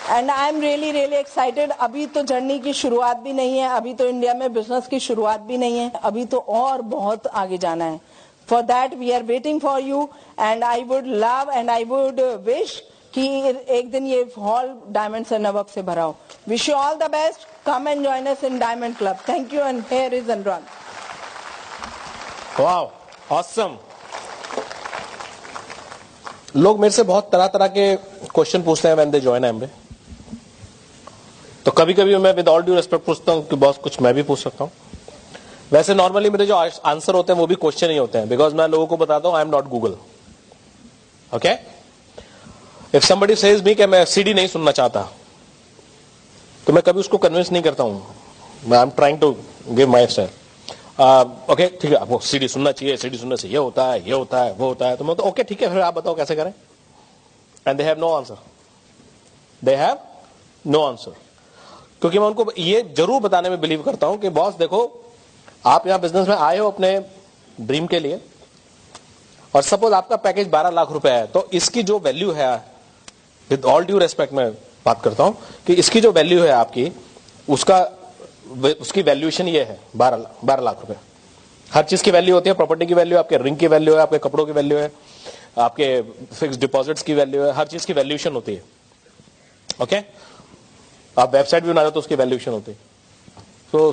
and I am really excited. अभी तो जर्नी की शुरुआत भी नहीं है, अभी तो इंडिया में बिजनेस की शुरुआत भी नहीं है, अभी तो और बहुत आगे जाना है। For that we are waiting for you and I would love and I would wish कि एक दिन ये हॉल डायमंड से नवाब से भरा हो। Wish you all the best, come and join us in diamond club. Thank you and here is Anurag. Wow, awesome. लोग मेरे से बहुत तरह तरह के क्वेश्चन पूछते हैं व्हेन दे जॉइन एमवे। तो कभी कभी मैं विद ऑल ड्यू रिस्पेक्ट पूछता हूं कि बॉस कुछ मैं भी पूछ सकता हूं। वैसे नॉर्मली मेरे जो आंसर होते हैं वो भी क्वेश्चन ही होते हैं, बिकॉज मैं लोगों को बताता हूं I am not Google. Okay, if somebody says me कि मैं CD नहीं सुनना चाहता, तो मैं कभी उसको कन्विंस नहीं करता हूं। I am trying to give my style. Okay ठीक है, आपको CD सुनना चाहिए, CD सुनने से ये होता है, ये होता है, वो होता है। तो मैं तो ओके ठीक है, फिर आप बताओ कैसे करें। And they have no answer, they have no answer. क्योंकि मैं उनको ये जरूर बताने में बिलीव करता हूं कि बॉस देखो, आप यहां बिजनेस में आए हो अपने ड्रीम के लिए, और सपोज आपका पैकेज 12 लाख रुपए है, तो इसकी जो वैल्यू है, विद ऑल ड्यू रेस्पेक्ट मैं बात करता हूं कि इसकी जो वैल्यू है आपकी, उसकी वैल्यूएशन ये है 12 लाख रुपए। हर चीज की वैल्यू होती है, प्रॉपर्टी की वैल्यू है, आपके रिंग की वैल्यू है, आपके कपड़ों की वैल्यू है, आपके फिक्स डिपॉजिट्स की वैल्यू है, हर चीज की वैल्यूएशन होती है। ओके, आप वेबसाइट भी बना रहे हो तो उसकी वैल्यूएशन होती है।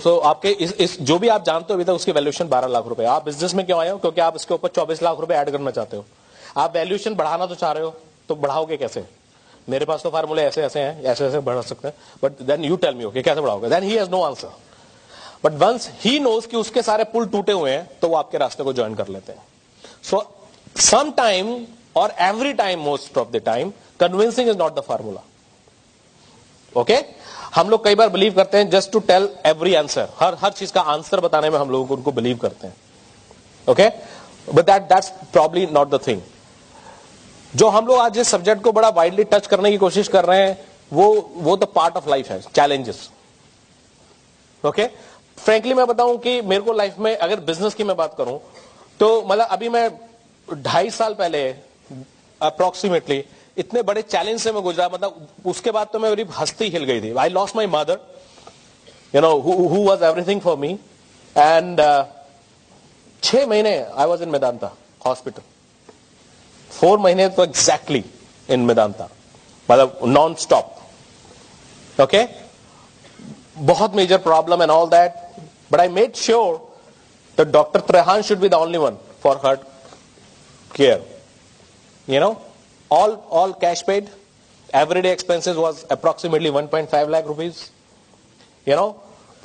सो आपके इस जो भी आप जानते हो अभी तक, उसकी वैल्यूएशन 12 लाख रुपए। आप बिजनेस में क्यों आए हो? क्योंकि आप इसके ऊपर 24 लाख रुपए ऐड करना चाहते हो। आप वैल्यूएशन बढ़ाना तो चाह रहे हो, तो बढ़ाओगे कैसे? मेरे पास तो फार्मूले ऐसे ऐसे हैं, ऐसे ऐसे बढ़ा सकते हैं, but then you tell me okay कैसे बढ़ाओगे? Then he has no answer. But once he knows कि उसके सारे पुल टूटे हुए हैं, तो वो आपके रास्ते को ज्वाइन कर लेते हैं। सो सम टाइम और every time, most of the time, convincing is not the formula. Okay, हम लोग कई बार बिलीव करते हैं just to tell every answer, हर चीज का आंसर बताने में हम लोगों को उनको बिलीव करते हैं। Okay, but that's probably not the thing. जो हम लोग आज इस सब्जेक्ट को बड़ा वाइडली टच करने की कोशिश कर रहे हैं, वो द पार्ट ऑफ लाइफ है, चैलेंजेस। ओके, फ्रेंकली मैं बताऊं कि मेरे को लाइफ में, अगर बिजनेस की मैं बात करूं, तो मतलब अभी मैं 2.5 साल पहले अप्रोक्सीमेटली इतने बड़े चैलेंज से मैं गुजरा, मतलब उसके बाद तो मैं मेरी हस्ती हिल गई थी। I lost my mother, you know, who was everything for me, and 6 महीने I was in Medanta hospital, 4 महीने तो एग्जैक्टली इन मेदांता, मतलब नॉन स्टॉप। ओके, बहुत major problem and all that, but I made sure that doctor Trehan should be the only one for her care, you know, all cash paid, everyday expenses was approximately 1.5 lakh rupees, you know।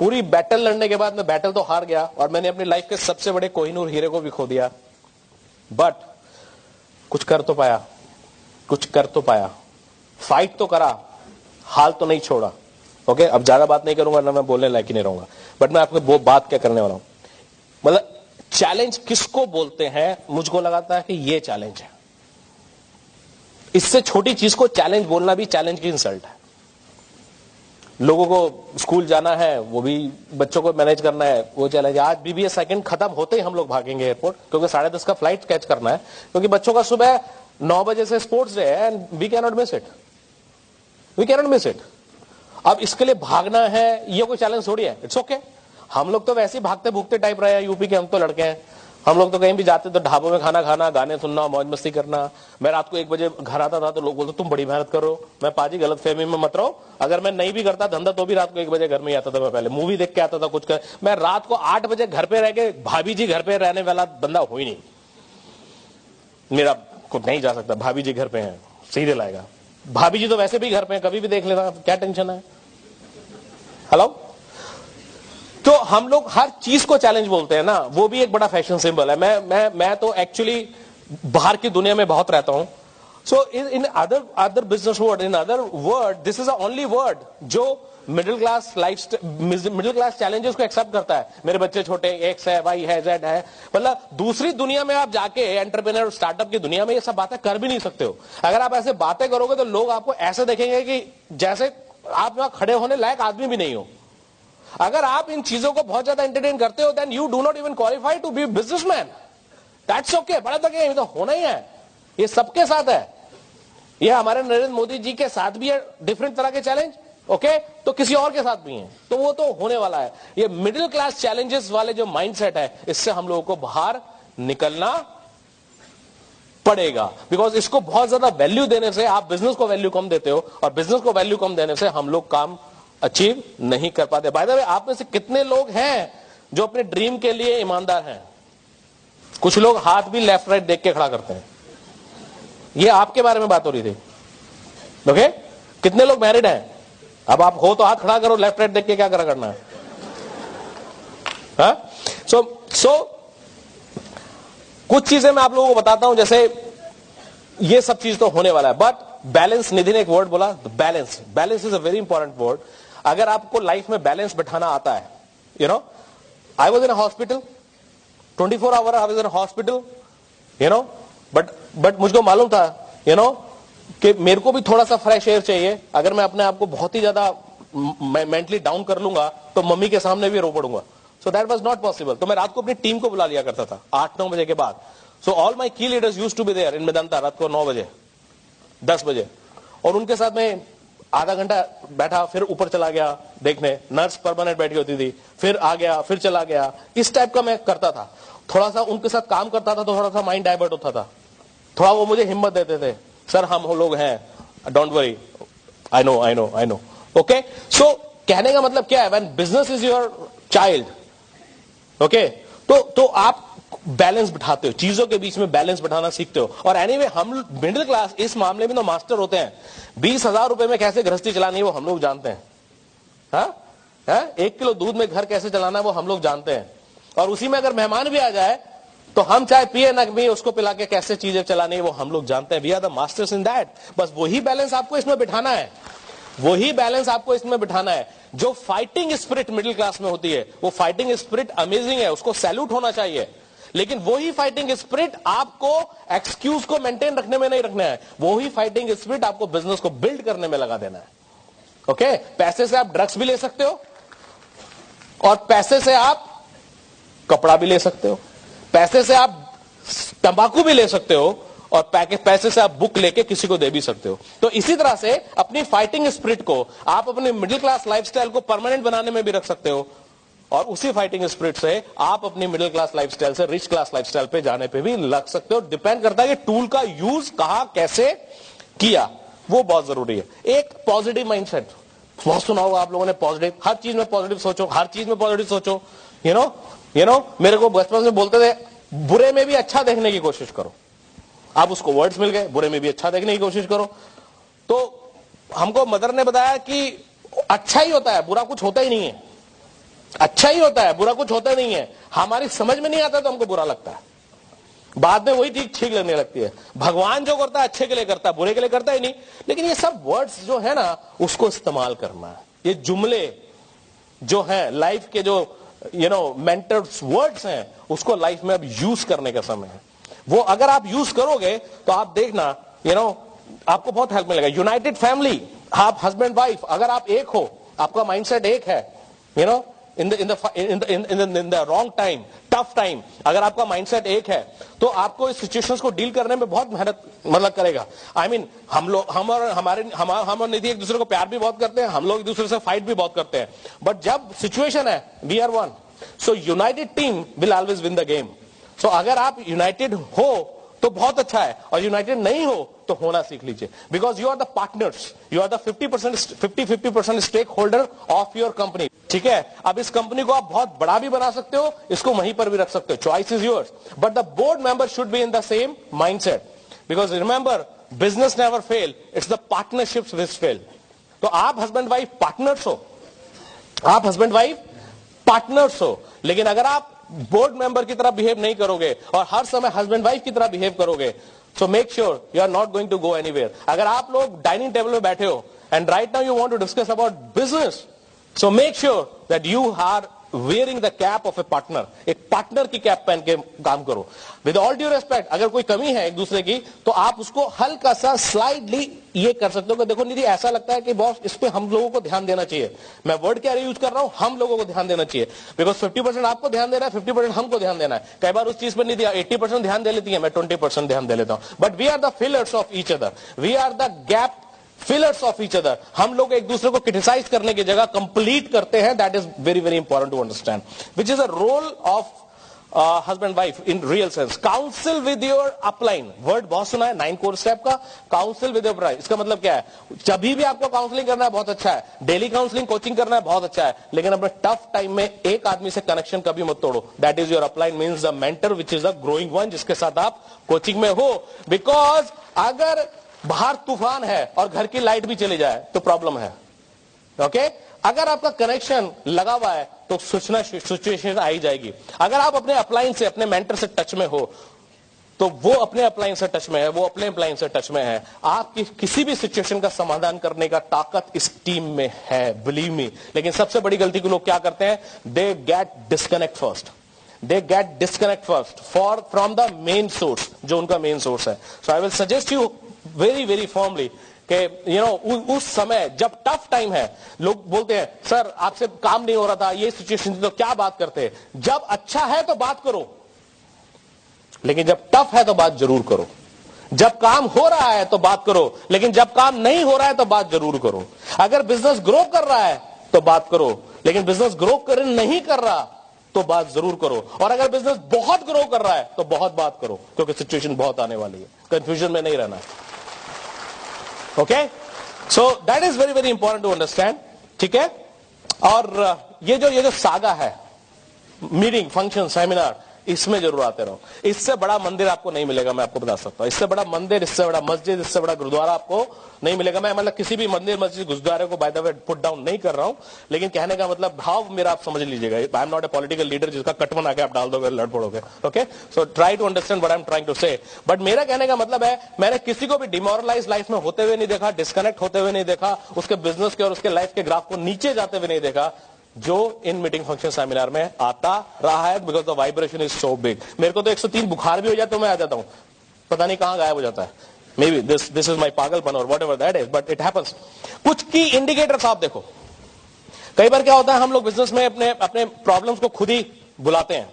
पूरी battle लड़ने के बाद मैं battle तो हार गया, और मैंने अपनी लाइफ के सबसे बड़े कोहिनूर हीरे को भी खो दिया, बट कुछ कर तो पाया, फाइट तो करा, हाल तो नहीं छोड़ा। ओके, अब ज्यादा बात नहीं करूंगा ना, मैं बोलने लायक ही नहीं रहूंगा, बट मैं आपको वो बात क्या करने वाला हूं, मतलब चैलेंज किसको बोलते हैं? मुझको लगाता है कि ये चैलेंज है। इससे छोटी चीज को चैलेंज बोलना भी चैलेंज की इंसल्ट है। लोगों को स्कूल जाना है, वो भी बच्चों को मैनेज करना है, वो चैलेंज है। आज BBA सेकंड खत्म होते ही हम लोग भागेंगे एयरपोर्ट, क्योंकि 10:30 का फ्लाइट कैच करना है, क्योंकि बच्चों का सुबह 9 बजे से स्पोर्ट्स डे है, and we can not miss it. अब इसके लिए भागना है, ये कोई चैलेंज थोड़ी है, इट्स ओके। हम लोग तो वैसे ही भागते भूगते टाइप रहे हैं, यूपी के हम तो लड़के हैं। हम लोग तो कहीं भी जाते तो ढाबों में खाना खाना, गाने सुनना, मौज मस्ती करना। मैं रात को 1 बजे घर आता था तो लोग बोलते तुम बड़ी मेहनत कर रहे हो। मैं पाजी गलत फहमी में मत रहो, अगर मैं नहीं भी करता धंधा तो भी रात को 1 बजे घर में ही आता था। मैं पहले मूवी देख के आता था, कुछ कर। मैं रात को 8 बजे घर पे रह के, भाभी जी घर पे रहने वाला बंदा हो ही नहीं। मेरा को नहीं जा सकता, भाभी जी घर पे है, सीरियल आएगा, भाभी जी तो वैसे भी घर पे है, कभी भी देख लेना, क्या टेंशन है। हेलो, तो हम लोग हर चीज को चैलेंज बोलते हैं ना, वो भी एक बड़ा फैशन सिंबल है। मैं तो एक्चुअली बाहर की दुनिया में बहुत रहता हूं। So in other business word, in other word, this is the only word जो मिडिल क्लास चैलेंजेस को एक्सेप्ट करता है। मेरे बच्चे छोटे, एक्स है, वाई है, जेड है, मतलब दूसरी दुनिया में आप जाके एंटरप्रेन्योर स्टार्टअप की दुनिया में ये सब बातें कर भी नहीं सकते हो। अगर आप ऐसे बातें करोगे तो लोग आपको ऐसे देखेंगे कि जैसे आप वहां खड़े होने लायक आदमी भी नहीं हो। अगर आप इन चीजों को बहुत ज्यादा एंटरटेन करते हो, then you do not even qualify to be businessman. That's okay, बड़ा तक ये तो होना ही है, ये सबके साथ है। ये हमारे नरेंद्र मोदी जी के साथ भी है डिफरेंट तरह के चैलेंज, ओके, तो किसी और के साथ भी हैं, तो वो तो होने वाला है। ये मिडिल क्लास चैलेंजेस वाले जो माइंडसेट है, इससे हम लोगों को बाहर निकलना पड़ेगा। बिकॉज इसको बहुत ज्यादा वैल्यू देने से आप बिजनेस को वैल्यू कम देते हो, और बिजनेस को वैल्यू कम देने से हम लोग काम अचीव नहीं कर पाते। बाय द वे, आप में से कितने लोग हैं जो अपने ड्रीम के लिए ईमानदार हैं? कुछ लोग हाथ भी लेफ्ट राइट देख के खड़ा करते हैं। ये आपके बारे में बात हो रही थी, ओके? कितने लोग मैरिड हैं? अब आप हो तो हाथ खड़ा करो, लेफ्ट राइट देख के क्या करना है? सो कुछ चीजें मैं आप लोगों को बताता हूं, जैसे ये सब चीज तो होने वाला है, बट बैलेंस, निधि ने एक वर्ड बोला, balance. Balance is a very important word. अगर आपको लाइफ में बैलेंस बिठाना आता है, you know, I was in hospital 24 hour, I was in hospital, you know, but मुझको मालूम था, यू नो, कि मेरे को भी थोड़ा सा फ्रेश एयर चाहिए। अगर मैं अपने आप को बहुत ही ज्यादा मेंटली डाउन कर लूंगा तो मम्मी के सामने भी रो पड़ूंगा। So that was not possible. तो मैं रात को अपनी टीम को बुला लिया करता था 8-9 बजे के बाद। सो all my key leaders used to be there in Medanta रात को 9 बजे 10 बजे, और उनके साथ में आधा घंटा बैठा, फिर ऊपर चला गया देखने, नर्स परमानेंट बैठी होती थी, फिर आ गया, फिर चला गया, इस टाइप का मैं करता था। थोड़ा सा उनके साथ काम करता था तो थोड़ा सा माइंड डाइवर्ट होता था, थोड़ा वो मुझे हिम्मत देते थे, सर हम लोग हैं, don't worry, I know I know I know, okay. So कहने का मतलब क्या है, when business is your child, okay, तो आप बैलेंस बिठाते हो, चीजों के बीच में बैलेंस बिठाना सीखते हो। और एनीवे हम मिडिल क्लास इस मामले में तो मास्टर होते हैं। 20,000 रुपए में कैसे गृहस्थी चलानी है वो हम लोग जानते हैं। हाँ? 1 किलो दूध में घर कैसे चलाना है वो हम लोग जानते हैं। और उसी में अगर मेहमान भी आ जाए तो हम चाहे पिए ना पिए, उसको पिला के कैसे चीजें चलानी है वो हम लोग जानते हैं। We are the masters in that. बस वही बैलेंस आपको इसमें बिठाना है, वही बैलेंस आपको इसमें बिठाना है। जो फाइटिंग स्पिरिट मिडिल क्लास में होती है, वो फाइटिंग स्पिरिट अमेजिंग है, उसको सैल्यूट होना चाहिए। लेकिन वही फाइटिंग स्पिरिट आपको एक्सक्यूज को मेंटेन रखने में नहीं रखना है, वही फाइटिंग स्पिरिट आपको बिजनेस को बिल्ड करने में लगा देना है। ओके, पैसे से आप ड्रग्स भी ले सकते हो, और पैसे से आप कपड़ा भी ले सकते हो, पैसे से आप तंबाकू भी ले सकते हो, और पैसे से आप बुक लेके किसी को दे भी सकते हो। तो इसी तरह से अपनी फाइटिंग स्पिरिट को आप अपने मिडिल क्लास लाइफस्टाइल को परमानेंट बनाने में भी रख सकते हो, और उसी फाइटिंग स्पिरिट से आप अपनी मिडिल क्लास लाइफस्टाइल से रिच क्लास लाइफस्टाइल पे जाने पे भी लग सकते हो। डिपेंड करता है कि टूल का यूज कहां कैसे किया, वो बहुत जरूरी है। एक पॉजिटिव माइंडसेट, बहुत सुना होगा आप लोगों ने, पॉजिटिव, हर चीज में पॉजिटिव सोचो, हर चीज में पॉजिटिव सोचो। यू नो मेरे को बचपन से बोलते थे बुरे में भी अच्छा देखने की कोशिश करो। आप उसको वर्ड्स मिल गए, बुरे में भी अच्छा देखने की कोशिश करो। तो हमको मदर ने बताया कि अच्छा ही होता है, बुरा कुछ होता ही नहीं है, अच्छा ही होता है, बुरा कुछ होता ही नहीं है। हमारी समझ में नहीं आता तो हमको बुरा लगता है, बाद में वही ठीक लगने लगती है। भगवान जो करता है अच्छे के लिए करता है, बुरे के लिए करता ही नहीं। लेकिन ये सब वर्ड्स जो है ना, उसको इस्तेमाल करना है। ये जुमले जो है लाइफ के, जो मेंटर वर्ड्स हैं, उसको लाइफ में अब यूज करने का समय है। वो अगर आप यूज करोगे तो आप देखना, आपको बहुत हेल्प मिलेगा। यूनाइटेड फैमिली, आप हस्बैंड वाइफ, अगर आप एक हो, आपका माइंडसेट एक है, in the wrong time, tough time, अगर आपका माइंडसेट एक है तो आपको इस सिचुएशंस को डील करने में बहुत मेहनत मतलब करेगा। आई मीन हम और निधि एक दूसरे को प्यार भी बहुत करते हैं, हम लोग एक दूसरे से फाइट भी बहुत करते हैं, बट जब सिचुएशन है, we are one, so united team will always win the game. So अगर आप यूनाइटेड हो तो बहुत अच्छा है, और यूनाइटेड नहीं हो तो होना सीख लीजिए। Because you are the partners, you are the 50% stake holder of your company. ठीक है, अब इस कंपनी को आप बहुत बड़ा भी बना सकते हो, इसको वहीं पर भी रख सकते हो, choice is yours, but the board member should be in the same mindset. Because remember, business never fail, it's the partnerships which fail. तो आप हस्बैंड वाइफ पार्टनर्स हो, आप हस्बैंड वाइफ पार्टनर्स हो, लेकिन अगर आप बोर्ड मेंबर की तरह बिहेव नहीं करोगे और हर समय हस्बैंड वाइफ की तरह बिहेव करोगे, so make sure you are not going to go anywhere. अगर आप लोग डाइनिंग टेबल में बैठे हो and right now you want to discuss about business, so make sure that you are wearing the cap of a partner, एक partner की cap पहन के काम करो. विद ऑल ड्यू रेस्पेक्ट, अगर कोई कमी है एक दूसरे की तो आप उसको हल्का सा स्लाइडली ये कर सकते हो कि देखो निधि ऐसा लगता है कि बॉस इस पे हम लोगों को ध्यान देना चाहिए. मैं वर्ड क्या यूज कर रहा हूं, हम लोगों को ध्यान देना चाहिए. बिकॉज 50% आपको ध्यान देना है, 50% हमको ध्यान देना है. कई बार उस चीज पर निधि 80% ध्यान दे लेती है, मैं 20% ध्यान दे लेता हूं. But we are the fillers of each other, we are the gap fillers of each other. हम लोग एक दूसरे को क्रिटिसाइज करने की जगह कंप्लीट करते हैं. That is very very important to understand, which is a role of husband wife in real sense. Council with your upline, word बहुत सुना है, 9 कोर स्टेप का. काउंसिल विद योर अपलाइन, इसका मतलब क्या है? जब भी आपको काउंसलिंग करना है बहुत अच्छा है, डेली काउंसलिंग कोचिंग करना है बहुत अच्छा है, लेकिन अपने टफ टाइम में एक आदमी से कनेक्शन कभी मत तोड़ो. That is your upline, means the mentor which is the growing one, जिसके साथ आप कोचिंग में हो. बिकॉज अगर बाहर तूफान है और घर की लाइट भी चली जाए तो प्रॉब्लम है. ओके अगर आपका कनेक्शन लगा हुआ है तो सोचना सिचुएशन आई जाएगी. अगर आप अपने अपलाइन से, अपने मेंटर से टच में हो तो वो अपने अपलाइन से टच में है, वो अपने अपलाइन से टच में है. आपकी किसी भी सिचुएशन का समाधान करने का ताकत इस टीम में है, बिलीव मी. लेकिन सबसे बड़ी गलती को लोग क्या करते हैं, they get disconnect first, they get disconnect first from the main source, जो उनका मेन सोर्स है. So I will suggest you very very firmly कि उस समय जब टफ टाइम है, लोग बोलते हैं सर आपसे काम नहीं हो रहा था, ये सिचुएशन थी, तो क्या बात करते हैं. जब अच्छा है तो बात करो, लेकिन जब टफ है तो बात जरूर करो. जब काम हो रहा है तो बात करो, लेकिन जब काम नहीं हो रहा है तो बात जरूर करो. अगर बिजनेस ग्रो कर रहा है तो बात करो, लेकिन बिजनेस ग्रो नहीं कर रहा तो बात जरूर करो. और अगर बिजनेस बहुत ग्रो कर रहा है तो बहुत बात करो, क्योंकि सिचुएशन बहुत आने वाली है. कंफ्यूजन में नहीं रहना है. Okay so that is very very important to understand. ठीक है, और ये जो सागा है, मीटिंग, फंक्शन, सेमिनार, इसमें जरूर आते रहो. इससे बड़ा मंदिर आपको नहीं मिलेगा, मैं आपको बता सकता हूं. इससे बड़ा मंदिर, इससे बड़ा मस्जिद, इससे बड़ा गुरुद्वारा आपको नहीं मिलेगा. मैं मतलब किसी भी मंदिर, मस्जिद, गुरुद्वारे को bye the way put down नहीं कर रहा हूं, लेकिन कहने का मतलब भाव मेरा आप समझ लीजिएगा. I am not a political leader जिसका कटवन आके आप डाल दोगे, लड़ पड़ोगे. Okay so try to understand what I am trying to say. But मेरा कहने का मतलब है, मैंने किसी को भी डिमोरलाइज लाइफ में होते हुए नहीं देखा, डिस्कनेक्ट होते हुए नहीं देखा, उसके बिजनेस के और उसके लाइफ के ग्राफ को नीचे जाते हुए नहीं देखा, जो इन मीटिंग फंक्शन सेमिनार में आता रहा है. Because the vibration is so big. मेरे को तो 103 बुखार भी हो जाए तो मैं आ जाता हूं, पता नहीं कहां गायब हो जाता है. May be this is my पागलपन और what ever that is, but it happens. कुछ की इंडिकेटर्स आप देखो. कई बार क्या होता है, हम लोग बिजनेस में अपने प्रॉब्लम्स को खुद ही बुलाते हैं.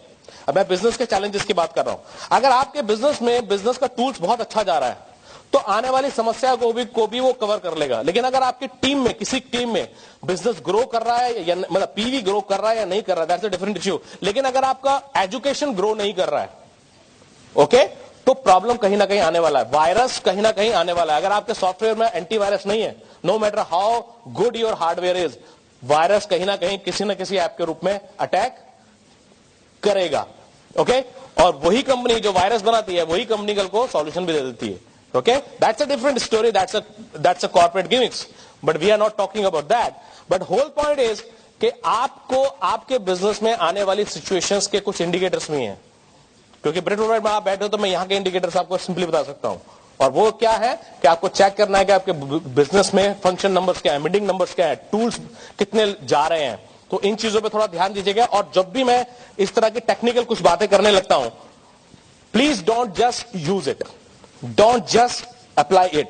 अब मैं बिजनेस के चैलेंजेस की बात कर रहा हूं. अगर आपके बिजनेस में बिजनेस का टूल्स बहुत अच्छा जा रहा है तो आने वाली समस्या को भी वो कवर कर लेगा. लेकिन अगर आपकी टीम में, किसी टीम में बिजनेस ग्रो कर रहा है या मतलब पीवी ग्रो कर रहा है या नहीं कर रहा है, दैट्स अ डिफरेंट इश्यू. लेकिन अगर आपका एजुकेशन ग्रो नहीं कर रहा है, ओके, तो प्रॉब्लम कहीं ना कहीं आने वाला है. वायरस कहीं ना कहीं आने वाला है. अगर आपके सॉफ्टवेयर में एंटीवायरस नहीं है, no matter how good your hardware is, virus कहीं ना कहीं किसी ना किसी ऐप के रूप में अटैक करेगा. ओके और वही कंपनी जो वायरस बनाती है, वही कंपनी कल को सॉल्यूशन भी दे देती है. Okay, that's a different story. That's a corporate gimmicks. But we are not talking about that. But whole point is कि आपको आपके बिजनेस में आने वाली सिचुएशंस के कुछ इंडिकेटर्स भी हैं. क्योंकि ब्रेड में आप बैठे हो तो मैं यहां के इंडिकेटर्स आपको सिंपली बता सकता हूं. और वो क्या है कि आपको चेक करना है कि आपके बिजनेस में फंक्शन नंबर्स क्या है, मीटिंग नंबर्स क्या है, टूल्स कितने जा रहे हैं. तो इन चीजों पर थोड़ा ध्यान दीजिएगा. और जब भी मैं इस तरह की टेक्निकल कुछ बातें करने लगता हूं, please don't just use it. Don't just apply it.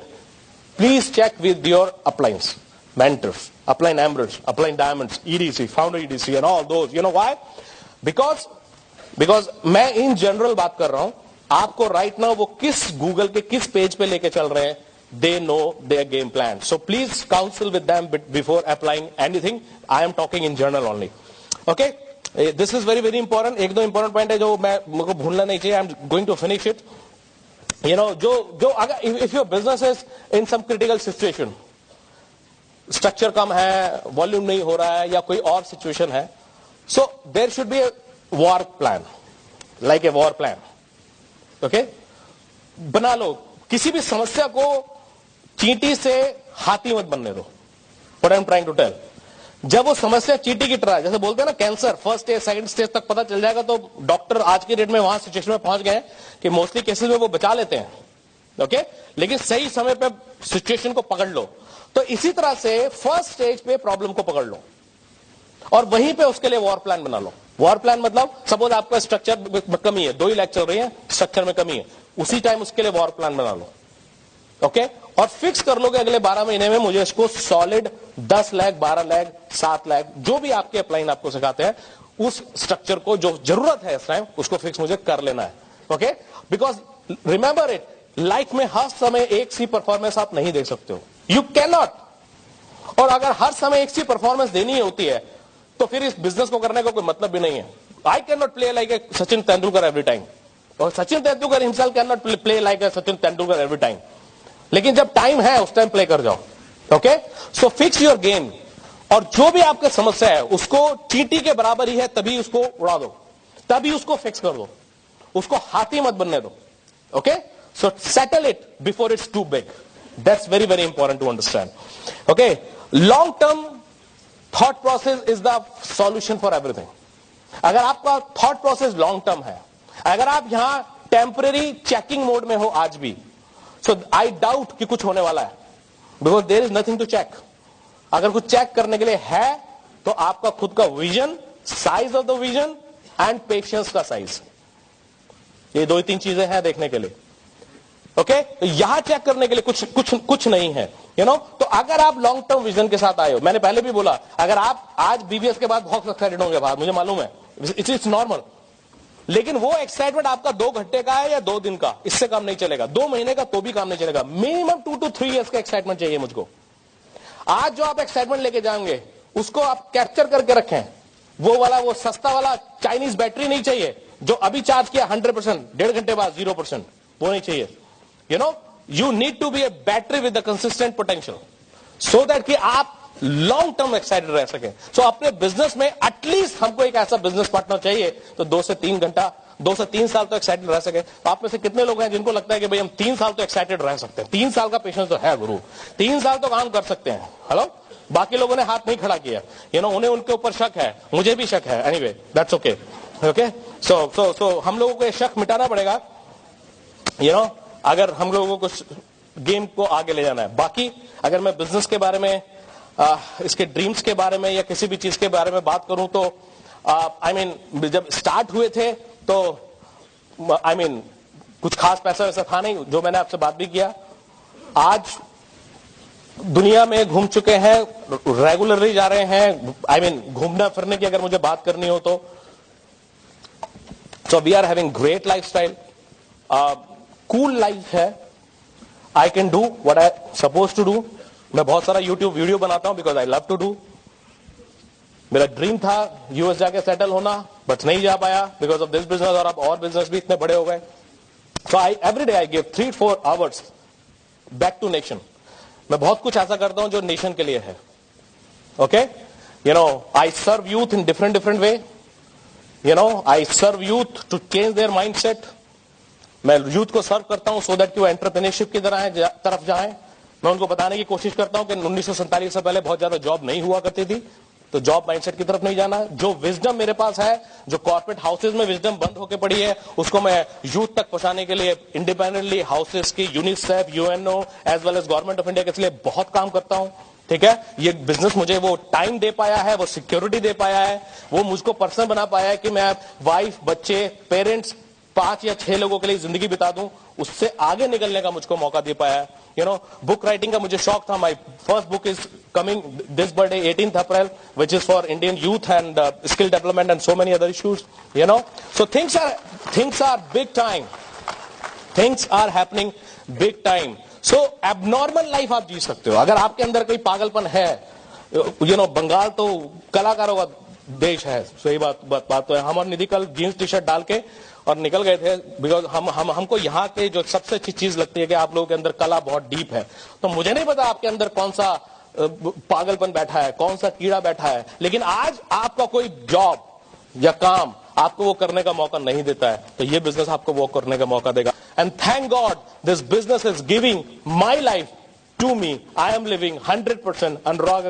Please check with your uplines, mentors, upline emeralds, upline diamonds, EDC, founder EDC and all those. You know why? Because मैं in general बात कर रहा हूं. आपको right now वो किस Google के किस पेज पे लेके चल रहे हैं, they know their game plan. So please counsel with them before applying anything. I am talking in general only. Okay? This is very very important. एक दो important point है जो मेरे को भूलना नहीं चाहिए. I am going to finish it. जो अगर if your business is in some critical situation, structure कम है, वॉल्यूम नहीं हो रहा है या कोई और सिचुएशन है, so there should be a war plan, like a war plan. Okay बना लो. किसी भी समस्या को चींटी से हाथी मत बनने दो. What I am trying to tell, जब वो समस्या चींटी की तरह, जैसे बोलते हैं ना cancer, first stage second stage तक पता चल जाएगा, तो डॉक्टर आज के डेट में वहां सिचुएशन में पहुंच गए कि मोस्टली केसेस में वो बचा लेते हैं. ओके लेकिन सही समय पे सिचुएशन को पकड़ लो. तो इसी तरह से फर्स्ट स्टेज पे प्रॉब्लम को पकड़ लो. और वहीं पे उसके लिए वॉर प्लान बना लो। वॉर प्लान मतलब सपोज आपका स्ट्रक्चर में कमी है, 2 ही लैख चल रही है, स्ट्रक्चर में कमी है, उसी टाइम उसके लिए वॉर प्लान बना लो। ओके, और फिक्स कर लोगे अगले 12 महीने में मुझे इसको सॉलिड 10 लाख, 12 लाख, 7 लाख, जो भी आपके अपलाइन आपको सिखाते हैं, उस स्ट्रक्चर को जो जरूरत है इस टाइम उसको फिक्स मुझे कर लेना है। Okay, because remember it, life में हर समय एक सी परफॉर्मेंस आप नहीं दे सकते हो, यू कैन नॉट। और अगर हर समय एक सी परफॉर्मेंस देनी होती है तो फिर इस बिजनेस को करने का कोई मतलब भी नहीं है। I can not play like a Sachin Tendulkar every time, और Sachin Tendulkar himself can not play like a Sachin Tendulkar every time. लेकिन जब टाइम है उस टाइम प्ले कर जाओ। Okay, so fix your game, और जो भी आपका समस्या है उसको चींटी के बराबर ही है तभी उसको उड़ा दो, तभी उसको फिक्स कर दो, उसको हाथी मत बनने दो। Okay, so settle it before it's too big, that's very very important to understand. Okay, long term thought process is the solution for everything. अगर आपका थॉट प्रोसेस लॉन्ग टर्म है, अगर आप यहां टेम्परेरी चेकिंग मोड में हो आज भी, सो आई डाउट कि कुछ होने वाला है, because there is nothing to check. अगर कुछ चेक करने के लिए है तो आपका खुद का vision, size of the vision and patience का साइज, ये 2-3 चीजें हैं देखने के लिए। ओके, तो यहां चेक करने के लिए कुछ नहीं है, यू नो। तो अगर आप लॉन्ग टर्म विजन के साथ आए हो, मैंने पहले भी बोला, अगर आप आज बीबीएस के बाद बहुत एक्साइटेड होंगे बाहर, मुझे मालूम है, इट्स नॉर्मल, लेकिन वो एक्साइटमेंट आपका 2 घंटे का है या 2 दिन का, इससे काम नहीं चलेगा। 2 महीने का तो भी काम नहीं चलेगा, मिनिमम 2 to 3 years का एक्साइटमेंट चाहिए मुझको। आज जो आप एक्साइटमेंट लेके जाएंगे उसको आप कैप्चर करके रखें, वो सस्ता वाला चाइनीज बैटरी नहीं चाहिए जो अभी चार्ज किया 100%, 1.5 घंटे बाद 0%, वो नहीं चाहिए। You know, you need to be a battery with the consistent potential, so that कि आप लॉन्ग टर्म एक्साइटेड रह सके। सो अपने बिजनेस में एटलीस्ट हमको एक ऐसा बिजनेस पार्टनर चाहिए तो 2 से 3 घंटा, 2 से 3 साल तो एक्साइटेड रह सके। तो आप में से कितने लोग हैं जिनको लगता है कि भाई हम 3 साल तो एक्साइटेड रह सकते हैं? 3 साल का पेशेंस तो है गुरु, 3 साल तो काम कर सकते हैं। हेलो, बाकी लोगों ने हाथ नहीं खड़ा किया, यू नो, उन्हें उनके ऊपर शक है, मुझे भी शक है, एनीवे दैट्स ओके। ओके, सो हम लोगों को ये शक मिटाना पड़ेगा, यू नो, अगर हम लोगों को गेम को आगे ले जाना है। बाकी अगर मैं बिजनेस के बारे में, इसके ड्रीम्स के बारे में या किसी भी चीज के बारे में बात करूं तो आई मीन जब स्टार्ट हुए थे तो आई मीन कुछ खास पैसा वैसा था नहीं, जो मैंने आपसे बात भी किया। आज दुनिया में घूम चुके हैं, रेगुलरली जा रहे हैं, आई मीन घूमना फिरने की अगर मुझे बात करनी हो तो so we are having great lifestyle, cool life है। I can do what I suppose to do. मैं बहुत सारा यूट्यूब वीडियो बनाता हूं because I love to do. मेरा ड्रीम था यूएस जाके सेटल होना, बट नहीं जा पाया बिकॉज ऑफ दिस बिजनेस, और अब और बिजनेस भी इतने बड़े हो गए। So I every day I give 3-4 hours back to nation. मैं बहुत कुछ ऐसा करता हूं जो नेशन के लिए है। Okay, you know, I serve youth in different way, you know, I serve youth to change their mindset. मैं यूथ को सर्व करता हूं सो दैट कि वो एंटरप्रेन्योरशिप की तरफ जाएं। मैं उनको बताने की कोशिश करता हूं कि 1947 से पहले बहुत ज्यादा जॉब नहीं हुआ करती थी, तो जॉब माइंडसेट की तरफ नहीं जाना। जो विजडम मेरे पास है, जो कॉर्पोरेट हाउसेज में विजडम बंद होकर पड़ी है, उसको मैं यूथ तक पहुंचाने के लिए इंडिपेंडेंटली हाउसेज की, UNICEF, UNO as well as government of India के लिए बहुत काम करता हूं। ठीक है, ये बिजनेस मुझे वो टाइम दे पाया है, वो सिक्योरिटी दे पाया है, वो मुझको पर्सन बना पाया है कि मैं वाइफ, बच्चे, पेरेंट्स 5 या 6 लोगों के लिए जिंदगी बिता दूं, उससे आगे निकलने का मुझको मौका दे पाया है। यू नो, बुक राइटिंग का मुझे शौक था। My first book is coming this birthday 18th April, which is for Indian youth and skill development and so many other issues, you know. So things are big time, things are happening big time. So abnormal life आप जी सकते हो अगर आपके अंदर कोई पागलपन है। You no, Bengal तो कलाकारों का देश है, सही बात तो है। हम और निधि कल जीन्स टी शर्ट डाल के और निकल गए थे बिकॉज हमको यहाँ के जो सबसे अच्छी चीज लगती है कि आप लोगों के अंदर कला बहुत डीप है। तो मुझे नहीं पता आपके अंदर कौन सा पागलपन बैठा है, कौन सा कीड़ा बैठा है, लेकिन आज आपका कोई जॉब या काम आपको वो करने का मौका नहीं देता है, तो ये बिजनेस आपको वो करने का मौका देगा। And thank God this business is giving my life to me. I am living 100% Anurag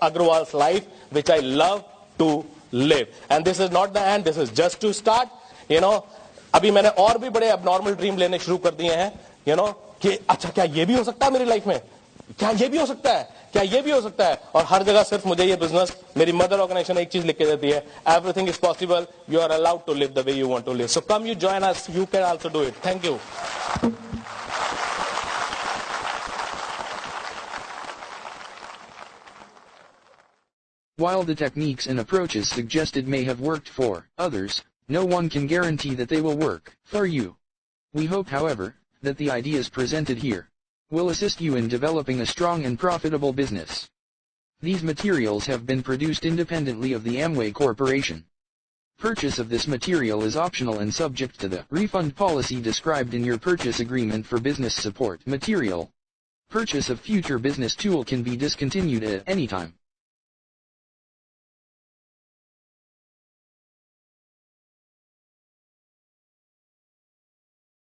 Agarwal's life which I love to live. And this is not the end, this is just to start. You know, अभी मैंने और भी बड़े abnormal dream लेने शुरू कर दिए हैं, यू नो, कि अच्छा क्या ये भी हो सकता है मेरी लाइफ में। क्या ये भी हो सकता है, क्या ये भी हो सकता है? और हर जगह सिर्फ मुझे ये बिजनेस, मेरी मदर ऑर्गेनाइजेशन एक चीज लिख के देती है, everything is possible, you are allowed to live the way you want to live, so come you join us, you can also do it. Thank you. While the techniques and approaches suggested may have worked for others, no one can guarantee that they will work for you. We hope, however, that the ideas presented here will assist you in developing a strong and profitable business. These materials have been produced independently of the Amway Corporation. Purchase of this material is optional and subject to the refund policy described in your purchase agreement for business support material. Purchase of future business tool can be discontinued at any time.